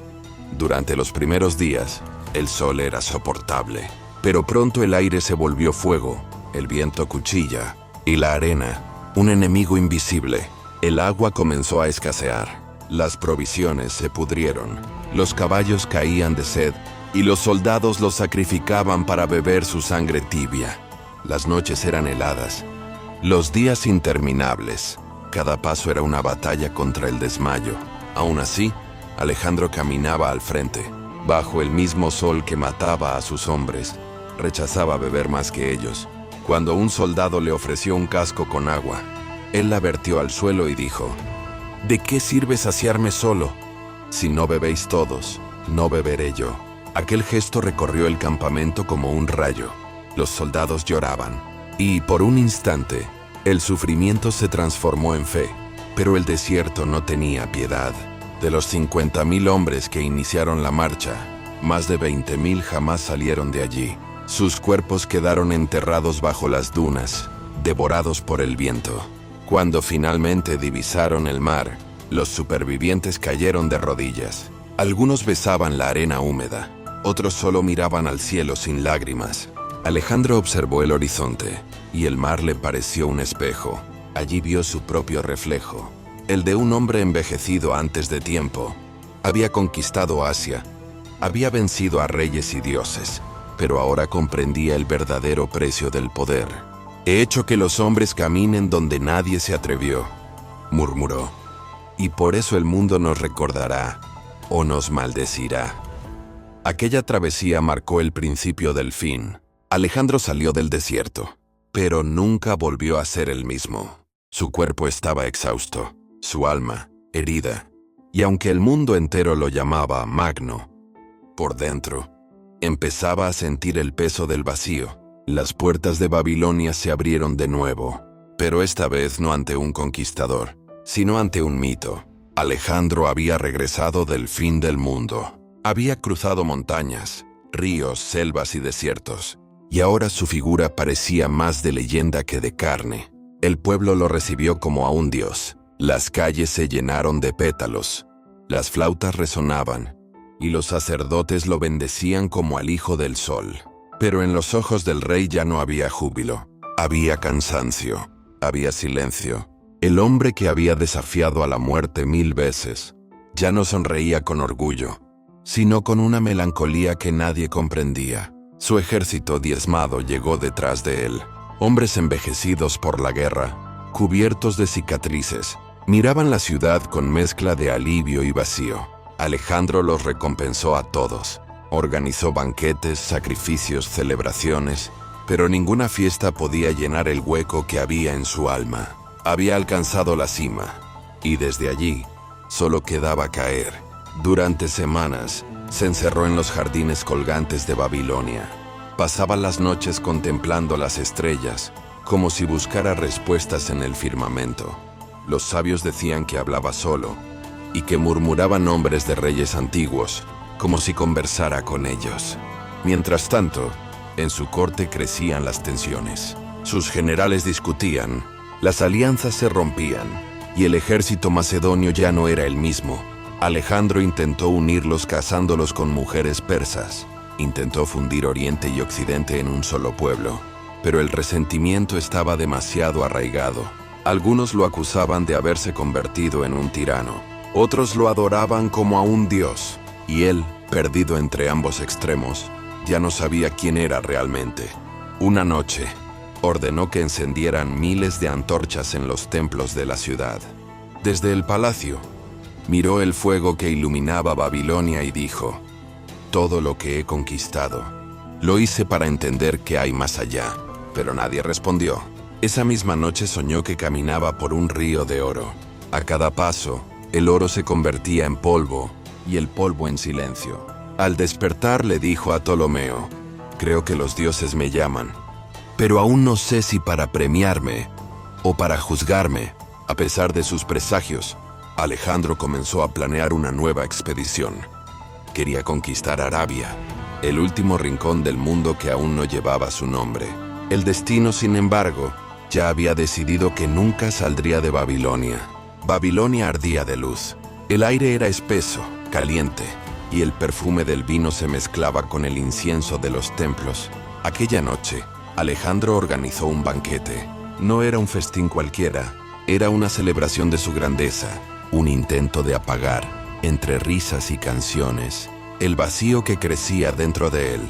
Durante los primeros días, el sol era soportable, pero pronto el aire se volvió fuego, el viento cuchilla, y la arena, un enemigo invisible. El agua comenzó a escasear, las provisiones se pudrieron, los caballos caían de sed, y los soldados los sacrificaban para beber su sangre tibia. Las noches eran heladas, los días interminables. Cada paso era una batalla contra el desmayo. Aún así, Alejandro caminaba al frente, bajo el mismo sol que mataba a sus hombres. Rechazaba beber más que ellos. Cuando un soldado le ofreció un casco con agua, él la vertió al suelo y dijo: ¿de qué sirve saciarme solo? Si no bebéis todos, no beberé yo. Aquel gesto recorrió el campamento como un rayo. Los soldados lloraban, y por un instante, el sufrimiento se transformó en fe. Pero el desierto no tenía piedad. De los 50.000 hombres que iniciaron la marcha, más de 20.000 jamás salieron de allí. Sus cuerpos quedaron enterrados bajo las dunas, devorados por el viento. Cuando finalmente divisaron el mar, los supervivientes cayeron de rodillas. Algunos besaban la arena húmeda, otros solo miraban al cielo sin lágrimas. Alejandro observó el horizonte, y el mar le pareció un espejo. Allí vio su propio reflejo, el de un hombre envejecido antes de tiempo. Había conquistado Asia, había vencido a reyes y dioses, pero ahora comprendía el verdadero precio del poder. He hecho que los hombres caminen donde nadie se atrevió, murmuró, y por eso el mundo nos recordará o nos maldecirá. Aquella travesía marcó el principio del fin. Alejandro salió del desierto, pero nunca volvió a ser el mismo. Su cuerpo estaba exhausto, su alma herida, y aunque el mundo entero lo llamaba Magno, por dentro, empezaba a sentir el peso del vacío. Las puertas de Babilonia se abrieron de nuevo, pero esta vez no ante un conquistador, sino ante un mito. Alejandro había regresado del fin del mundo. Había cruzado montañas, ríos, selvas y desiertos, y ahora su figura parecía más de leyenda que de carne. El pueblo lo recibió como a un dios. Las calles se llenaron de pétalos, las flautas resonaban, y los sacerdotes lo bendecían como al hijo del sol. Pero en los ojos del rey ya no había júbilo, había cansancio, había silencio. El hombre que había desafiado a la muerte 1000 veces, ya no sonreía con orgullo, sino con una melancolía que nadie comprendía. Su ejército diezmado llegó detrás de él. Hombres envejecidos por la guerra, cubiertos de cicatrices, miraban la ciudad con mezcla de alivio y vacío. Alejandro los recompensó a todos. Organizó banquetes, sacrificios, celebraciones, pero ninguna fiesta podía llenar el hueco que había en su alma. Había alcanzado la cima, y desde allí solo quedaba caer. Durante semanas se encerró en los jardines colgantes de Babilonia. Pasaba las noches contemplando las estrellas, como si buscara respuestas en el firmamento. Los sabios decían que hablaba solo, y que murmuraba nombres de reyes antiguos, como si conversara con ellos. Mientras tanto, en su corte crecían las tensiones. Sus generales discutían, las alianzas se rompían, y el ejército macedonio ya no era el mismo. Alejandro intentó unirlos casándolos con mujeres persas. Intentó fundir Oriente y Occidente en un solo pueblo, pero el resentimiento estaba demasiado arraigado. Algunos lo acusaban de haberse convertido en un tirano. Otros lo adoraban como a un dios, y él, perdido entre ambos extremos, ya no sabía quién era realmente. Una noche, ordenó que encendieran miles de antorchas en los templos de la ciudad. Desde el palacio, miró el fuego que iluminaba Babilonia y dijo: «Todo lo que he conquistado, lo hice para entender que hay más allá». Pero nadie respondió. Esa misma noche soñó que caminaba por un río de oro. A cada paso, el oro se convertía en polvo, y el polvo en silencio. Al despertar le dijo a Ptolomeo: «Creo que los dioses me llaman, pero aún no sé si para premiarme o para juzgarme». A pesar de sus presagios, Alejandro comenzó a planear una nueva expedición. Quería conquistar Arabia, el último rincón del mundo que aún no llevaba su nombre. El destino, sin embargo, ya había decidido que nunca saldría de Babilonia. Babilonia ardía de luz. El aire era espeso, caliente, y el perfume del vino se mezclaba con el incienso de los templos. Aquella noche, Alejandro organizó un banquete. No era un festín cualquiera, era una celebración de su grandeza, un intento de apagar, entre risas y canciones, el vacío que crecía dentro de él.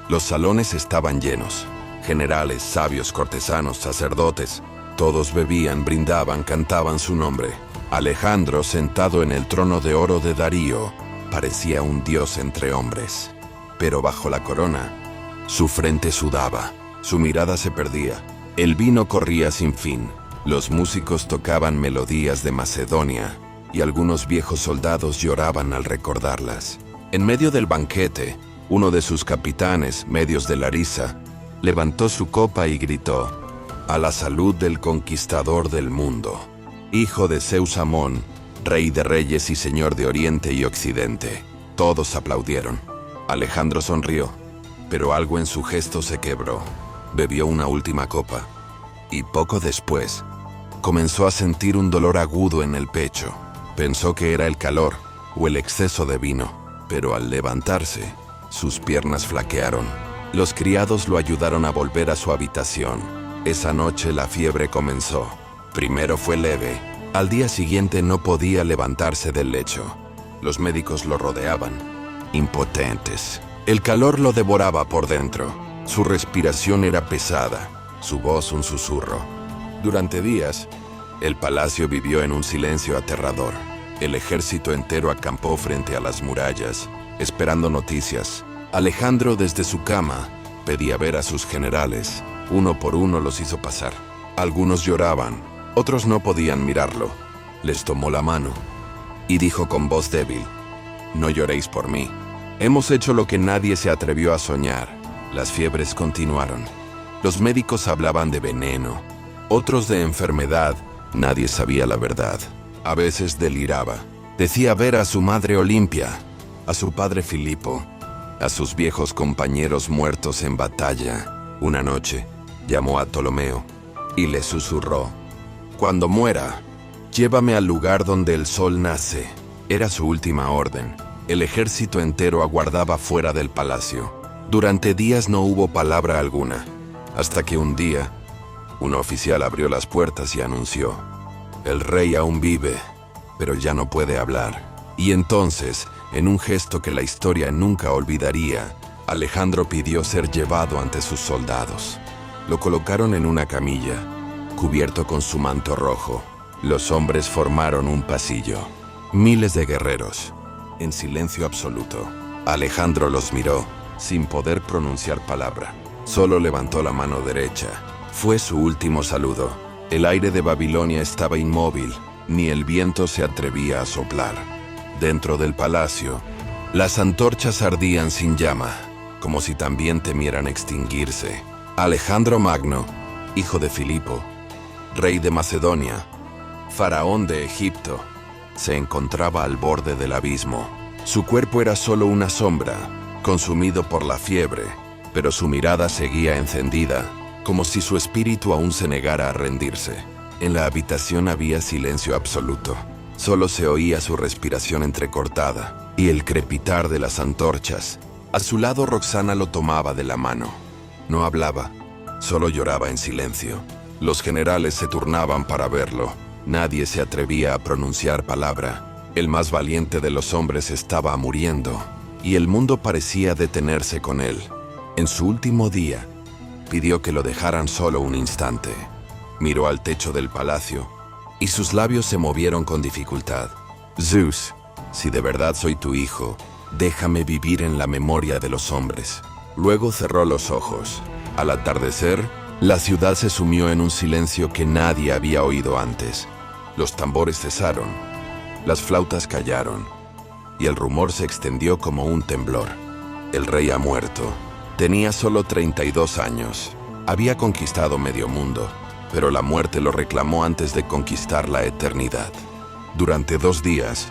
Los salones estaban llenos. Generales, sabios, cortesanos, sacerdotes, todos bebían, brindaban, cantaban su nombre. Alejandro, sentado en el trono de oro de Darío, parecía un dios entre hombres. Pero bajo la corona, su frente sudaba, su mirada se perdía. El vino corría sin fin. Los músicos tocaban melodías de Macedonia, y algunos viejos soldados lloraban al recordarlas. En medio del banquete, uno de sus capitanes, Medios de Larisa, levantó su copa y gritó: «A la salud del conquistador del mundo, hijo de Zeus Amón, rey de reyes y señor de Oriente y Occidente». Todos aplaudieron. Alejandro sonrió, pero algo en su gesto se quebró. Bebió una última copa, y poco después, comenzó a sentir un dolor agudo en el pecho. Pensó que era el calor o el exceso de vino, pero al levantarse, sus piernas flaquearon. Los criados lo ayudaron a volver a su habitación. Esa noche la fiebre comenzó. Primero fue leve. Al día siguiente no podía levantarse del lecho. Los médicos lo rodeaban, impotentes. El calor lo devoraba por dentro. Su respiración era pesada, su voz un susurro. Durante días, el palacio vivió en un silencio aterrador. El ejército entero acampó frente a las murallas, esperando noticias. Alejandro, desde su cama, pedía ver a sus generales. Uno por uno los hizo pasar. Algunos lloraban, otros no podían mirarlo. Les tomó la mano y dijo con voz débil: «No lloréis por mí. Hemos hecho lo que nadie se atrevió a soñar». Las fiebres continuaron. Los médicos hablaban de veneno, otros de enfermedad. Nadie sabía la verdad. A veces deliraba, Decía ver a su madre Olimpia, a su padre Filipo, a sus viejos compañeros muertos en batalla. Una noche, llamó a Ptolomeo y le susurró: «Cuando muera, llévame al lugar donde el sol nace». Era su última orden. El ejército entero aguardaba fuera del palacio. Durante días no hubo palabra alguna, hasta que un día, un oficial abrió las puertas y anunció: «El rey aún vive, pero ya no puede hablar». Y entonces, en un gesto que la historia nunca olvidaría, Alejandro pidió ser llevado ante sus soldados. Lo colocaron en una camilla, cubierto con su manto rojo. Los hombres formaron un pasillo. Miles de guerreros, en silencio absoluto. Alejandro los miró, sin poder pronunciar palabra. Solo levantó la mano derecha. Fue su último saludo. El aire de Babilonia estaba inmóvil, ni el viento se atrevía a soplar. Dentro del palacio, las antorchas ardían sin llama, como si también temieran extinguirse. Alejandro Magno, hijo de Filipo, rey de Macedonia, faraón de Egipto, se encontraba al borde del abismo. Su cuerpo era solo una sombra, consumido por la fiebre, pero su mirada seguía encendida, como si su espíritu aún se negara a rendirse. En la habitación había silencio absoluto. Solo se oía su respiración entrecortada y el crepitar de las antorchas. A su lado Roxana lo tomaba de la mano. No hablaba, solo lloraba en silencio. Los generales se turnaban para verlo. Nadie se atrevía a pronunciar palabra. El más valiente de los hombres estaba muriendo, y el mundo parecía detenerse con él. En su último día, pidió que lo dejaran solo un instante. Miró al techo del palacio, y sus labios se movieron con dificultad. «Zeus, si de verdad soy tu hijo, déjame vivir en la memoria de los hombres». Luego cerró los ojos. Al atardecer, la ciudad se sumió en un silencio que nadie había oído antes. Los tambores cesaron, las flautas callaron, y el rumor se extendió como un temblor. El rey ha muerto. Tenía solo 32 años. Había conquistado medio mundo, pero la muerte lo reclamó antes de conquistar la eternidad. Durante 2 días,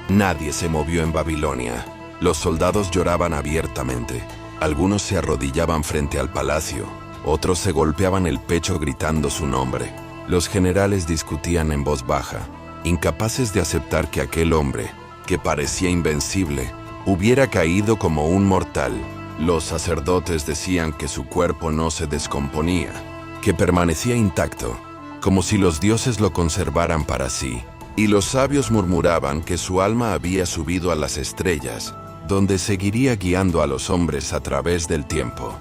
nadie se movió en Babilonia. Los soldados lloraban abiertamente. Algunos se arrodillaban frente al palacio, otros se golpeaban el pecho gritando su nombre. Los generales discutían en voz baja, incapaces de aceptar que aquel hombre, que parecía invencible, hubiera caído como un mortal. Los sacerdotes decían que su cuerpo no se descomponía, que permanecía intacto, como si los dioses lo conservaran para sí. Y los sabios murmuraban que su alma había subido a las estrellas, donde seguiría guiando a los hombres a través del tiempo.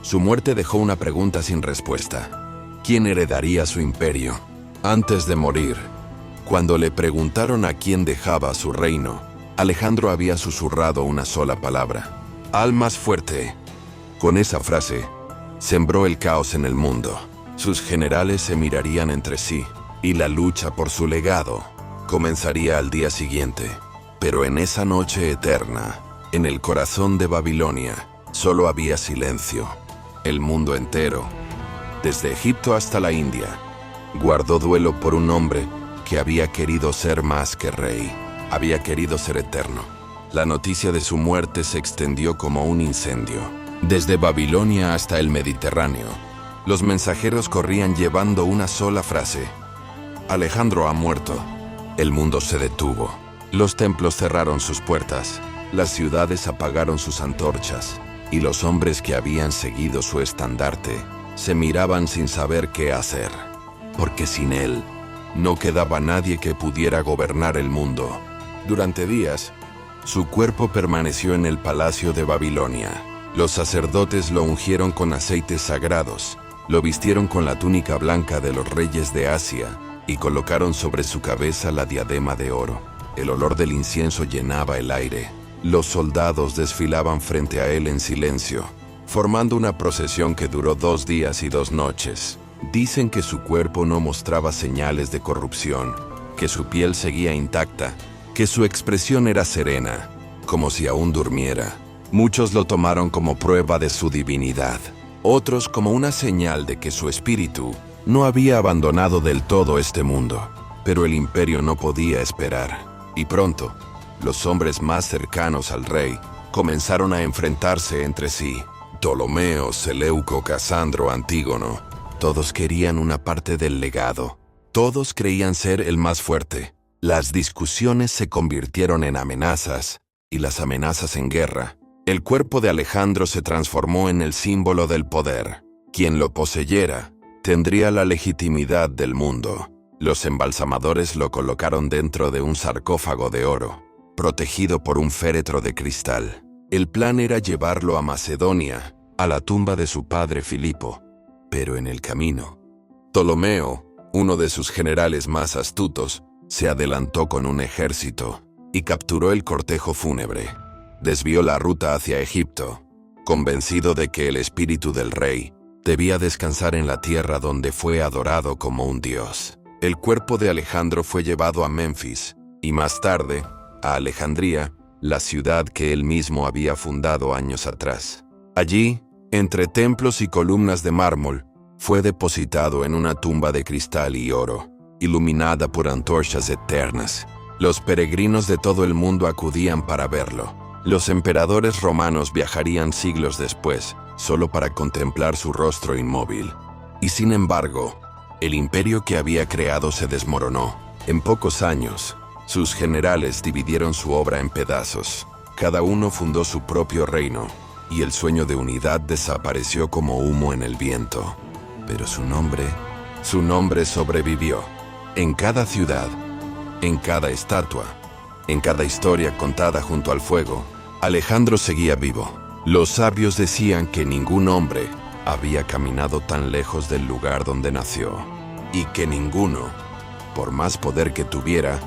Su muerte dejó una pregunta sin respuesta. ¿Quién heredaría su imperio? Antes de morir, cuando le preguntaron a quién dejaba su reino, Alejandro había susurrado una sola palabra: «Al más fuerte». Con esa frase, sembró el caos en el mundo. Sus generales se mirarían entre sí, y la lucha por su legado comenzaría al día siguiente. Pero en esa noche eterna, en el corazón de Babilonia, solo había silencio. El mundo entero, desde Egipto hasta la India, guardó duelo por un hombre que había querido ser más que rey. Había querido ser eterno. La noticia de su muerte se extendió como un incendio. Desde Babilonia hasta el Mediterráneo, los mensajeros corrían llevando una sola frase: «Alejandro ha muerto». El mundo se detuvo. Los templos cerraron sus puertas, las ciudades apagaron sus antorchas, y los hombres que habían seguido su estandarte se miraban sin saber qué hacer, porque sin él no quedaba nadie que pudiera gobernar el mundo. Durante días, su cuerpo permaneció en el palacio de Babilonia. Los sacerdotes lo ungieron con aceites sagrados, lo vistieron con la túnica blanca de los reyes de Asia y colocaron sobre su cabeza la diadema de oro. El olor del incienso llenaba el aire. Los soldados desfilaban frente a él en silencio, formando una procesión que duró 2 días y 2 noches. Dicen que su cuerpo no mostraba señales de corrupción, que su piel seguía intacta, que su expresión era serena, como si aún durmiera. Muchos lo tomaron como prueba de su divinidad, otros como una señal de que su espíritu no había abandonado del todo este mundo. Pero el imperio no podía esperar. Y pronto, los hombres más cercanos al rey comenzaron a enfrentarse entre sí. Ptolomeo, Seleuco, Casandro, Antígono. Todos querían una parte del legado. Todos creían ser el más fuerte. Las discusiones se convirtieron en amenazas, y las amenazas en guerra. El cuerpo de Alejandro se transformó en el símbolo del poder. Quien lo poseyera tendría la legitimidad del mundo. Los embalsamadores lo colocaron dentro de un sarcófago de oro, protegido por un féretro de cristal. El plan era llevarlo a Macedonia, a la tumba de su padre Filipo. Pero en el camino, Ptolomeo, uno de sus generales más astutos, se adelantó con un ejército y capturó el cortejo fúnebre. Desvió la ruta hacia Egipto, convencido de que el espíritu del rey debía descansar en la tierra donde fue adorado como un dios. El cuerpo de Alejandro fue llevado a Menfis y más tarde a Alejandría, la ciudad que él mismo había fundado años atrás. Allí, entre templos y columnas de mármol, fue depositado en una tumba de cristal y oro, iluminada por antorchas eternas. Los peregrinos de todo el mundo acudían para verlo. Los emperadores romanos viajarían siglos después, solo para contemplar su rostro inmóvil. Y sin embargo, el imperio que había creado se desmoronó. En pocos años, sus generales dividieron su obra en pedazos. Cada uno fundó su propio reino, y el sueño de unidad desapareció como humo en el viento. Pero su nombre sobrevivió. En cada ciudad, en cada estatua, en cada historia contada junto al fuego, Alejandro seguía vivo. Los sabios decían que ningún hombre había caminado tan lejos del lugar donde nació, y que ninguno, por más poder que tuviera,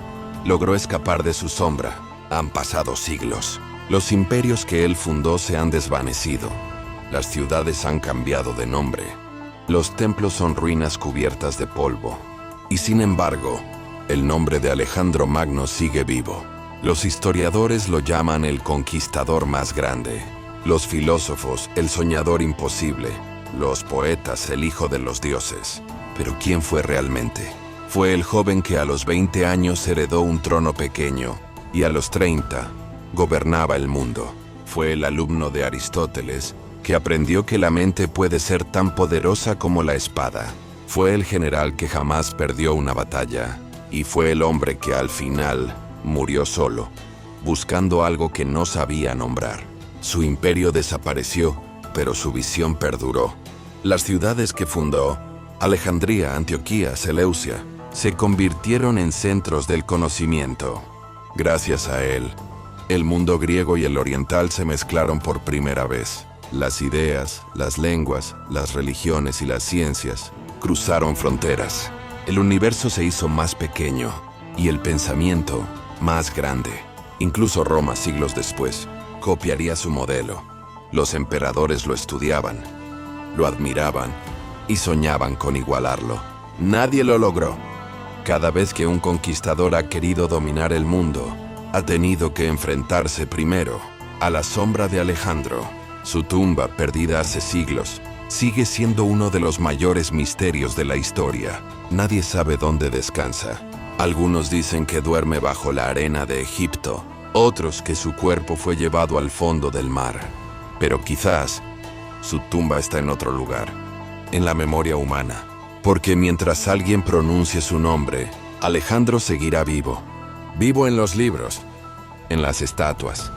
logró escapar de su sombra. Han pasado siglos. Los imperios que él fundó se han desvanecido. Las ciudades han cambiado de nombre. Los templos son ruinas cubiertas de polvo. Y sin embargo, el nombre de Alejandro Magno sigue vivo. Los historiadores lo llaman el conquistador más grande. Los filósofos, el soñador imposible. Los poetas, el hijo de los dioses. Pero ¿quién fue realmente? Fue el joven que a los 20 años heredó un trono pequeño y a los 30 gobernaba el mundo. Fue el alumno de Aristóteles que aprendió que la mente puede ser tan poderosa como la espada. Fue el general que jamás perdió una batalla y fue el hombre que al final murió solo, buscando algo que no sabía nombrar. Su imperio desapareció, pero su visión perduró. Las ciudades que fundó, Alejandría, Antioquía, Seleucia, se convirtieron en centros del conocimiento. Gracias a él, el mundo griego y el oriental se mezclaron por primera vez. Las ideas, las lenguas, las religiones y las ciencias cruzaron fronteras. El universo se hizo más pequeño y el pensamiento más grande. Incluso Roma, siglos después, copiaría su modelo. Los emperadores lo estudiaban, lo admiraban y soñaban con igualarlo. Nadie lo logró. Cada vez que un conquistador ha querido dominar el mundo, ha tenido que enfrentarse primero a la sombra de Alejandro. Su tumba, perdida hace siglos, sigue siendo uno de los mayores misterios de la historia. Nadie sabe dónde descansa. Algunos dicen que duerme bajo la arena de Egipto, otros que su cuerpo fue llevado al fondo del mar. Pero quizás su tumba está en otro lugar, en la memoria humana. Porque mientras alguien pronuncie su nombre, Alejandro seguirá vivo. Vivo en los libros, en las estatuas,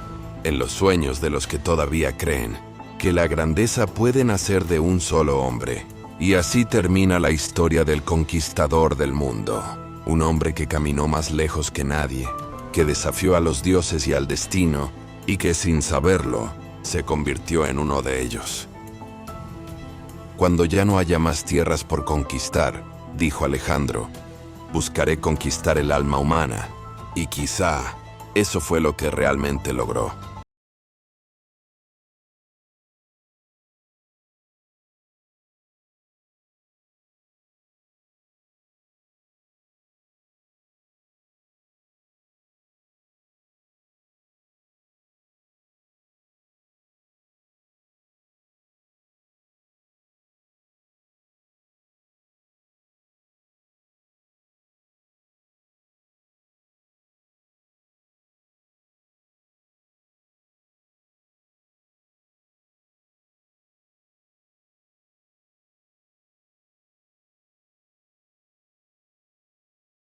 en los sueños de los que todavía creen que la grandeza puede nacer de un solo hombre. Y así termina la historia del conquistador del mundo. Un hombre que caminó más lejos que nadie, que desafió a los dioses y al destino, y que sin saberlo, se convirtió en uno de ellos. Cuando ya no haya más tierras por conquistar, dijo Alejandro, buscaré conquistar el alma humana. Y quizá eso fue lo que realmente logró.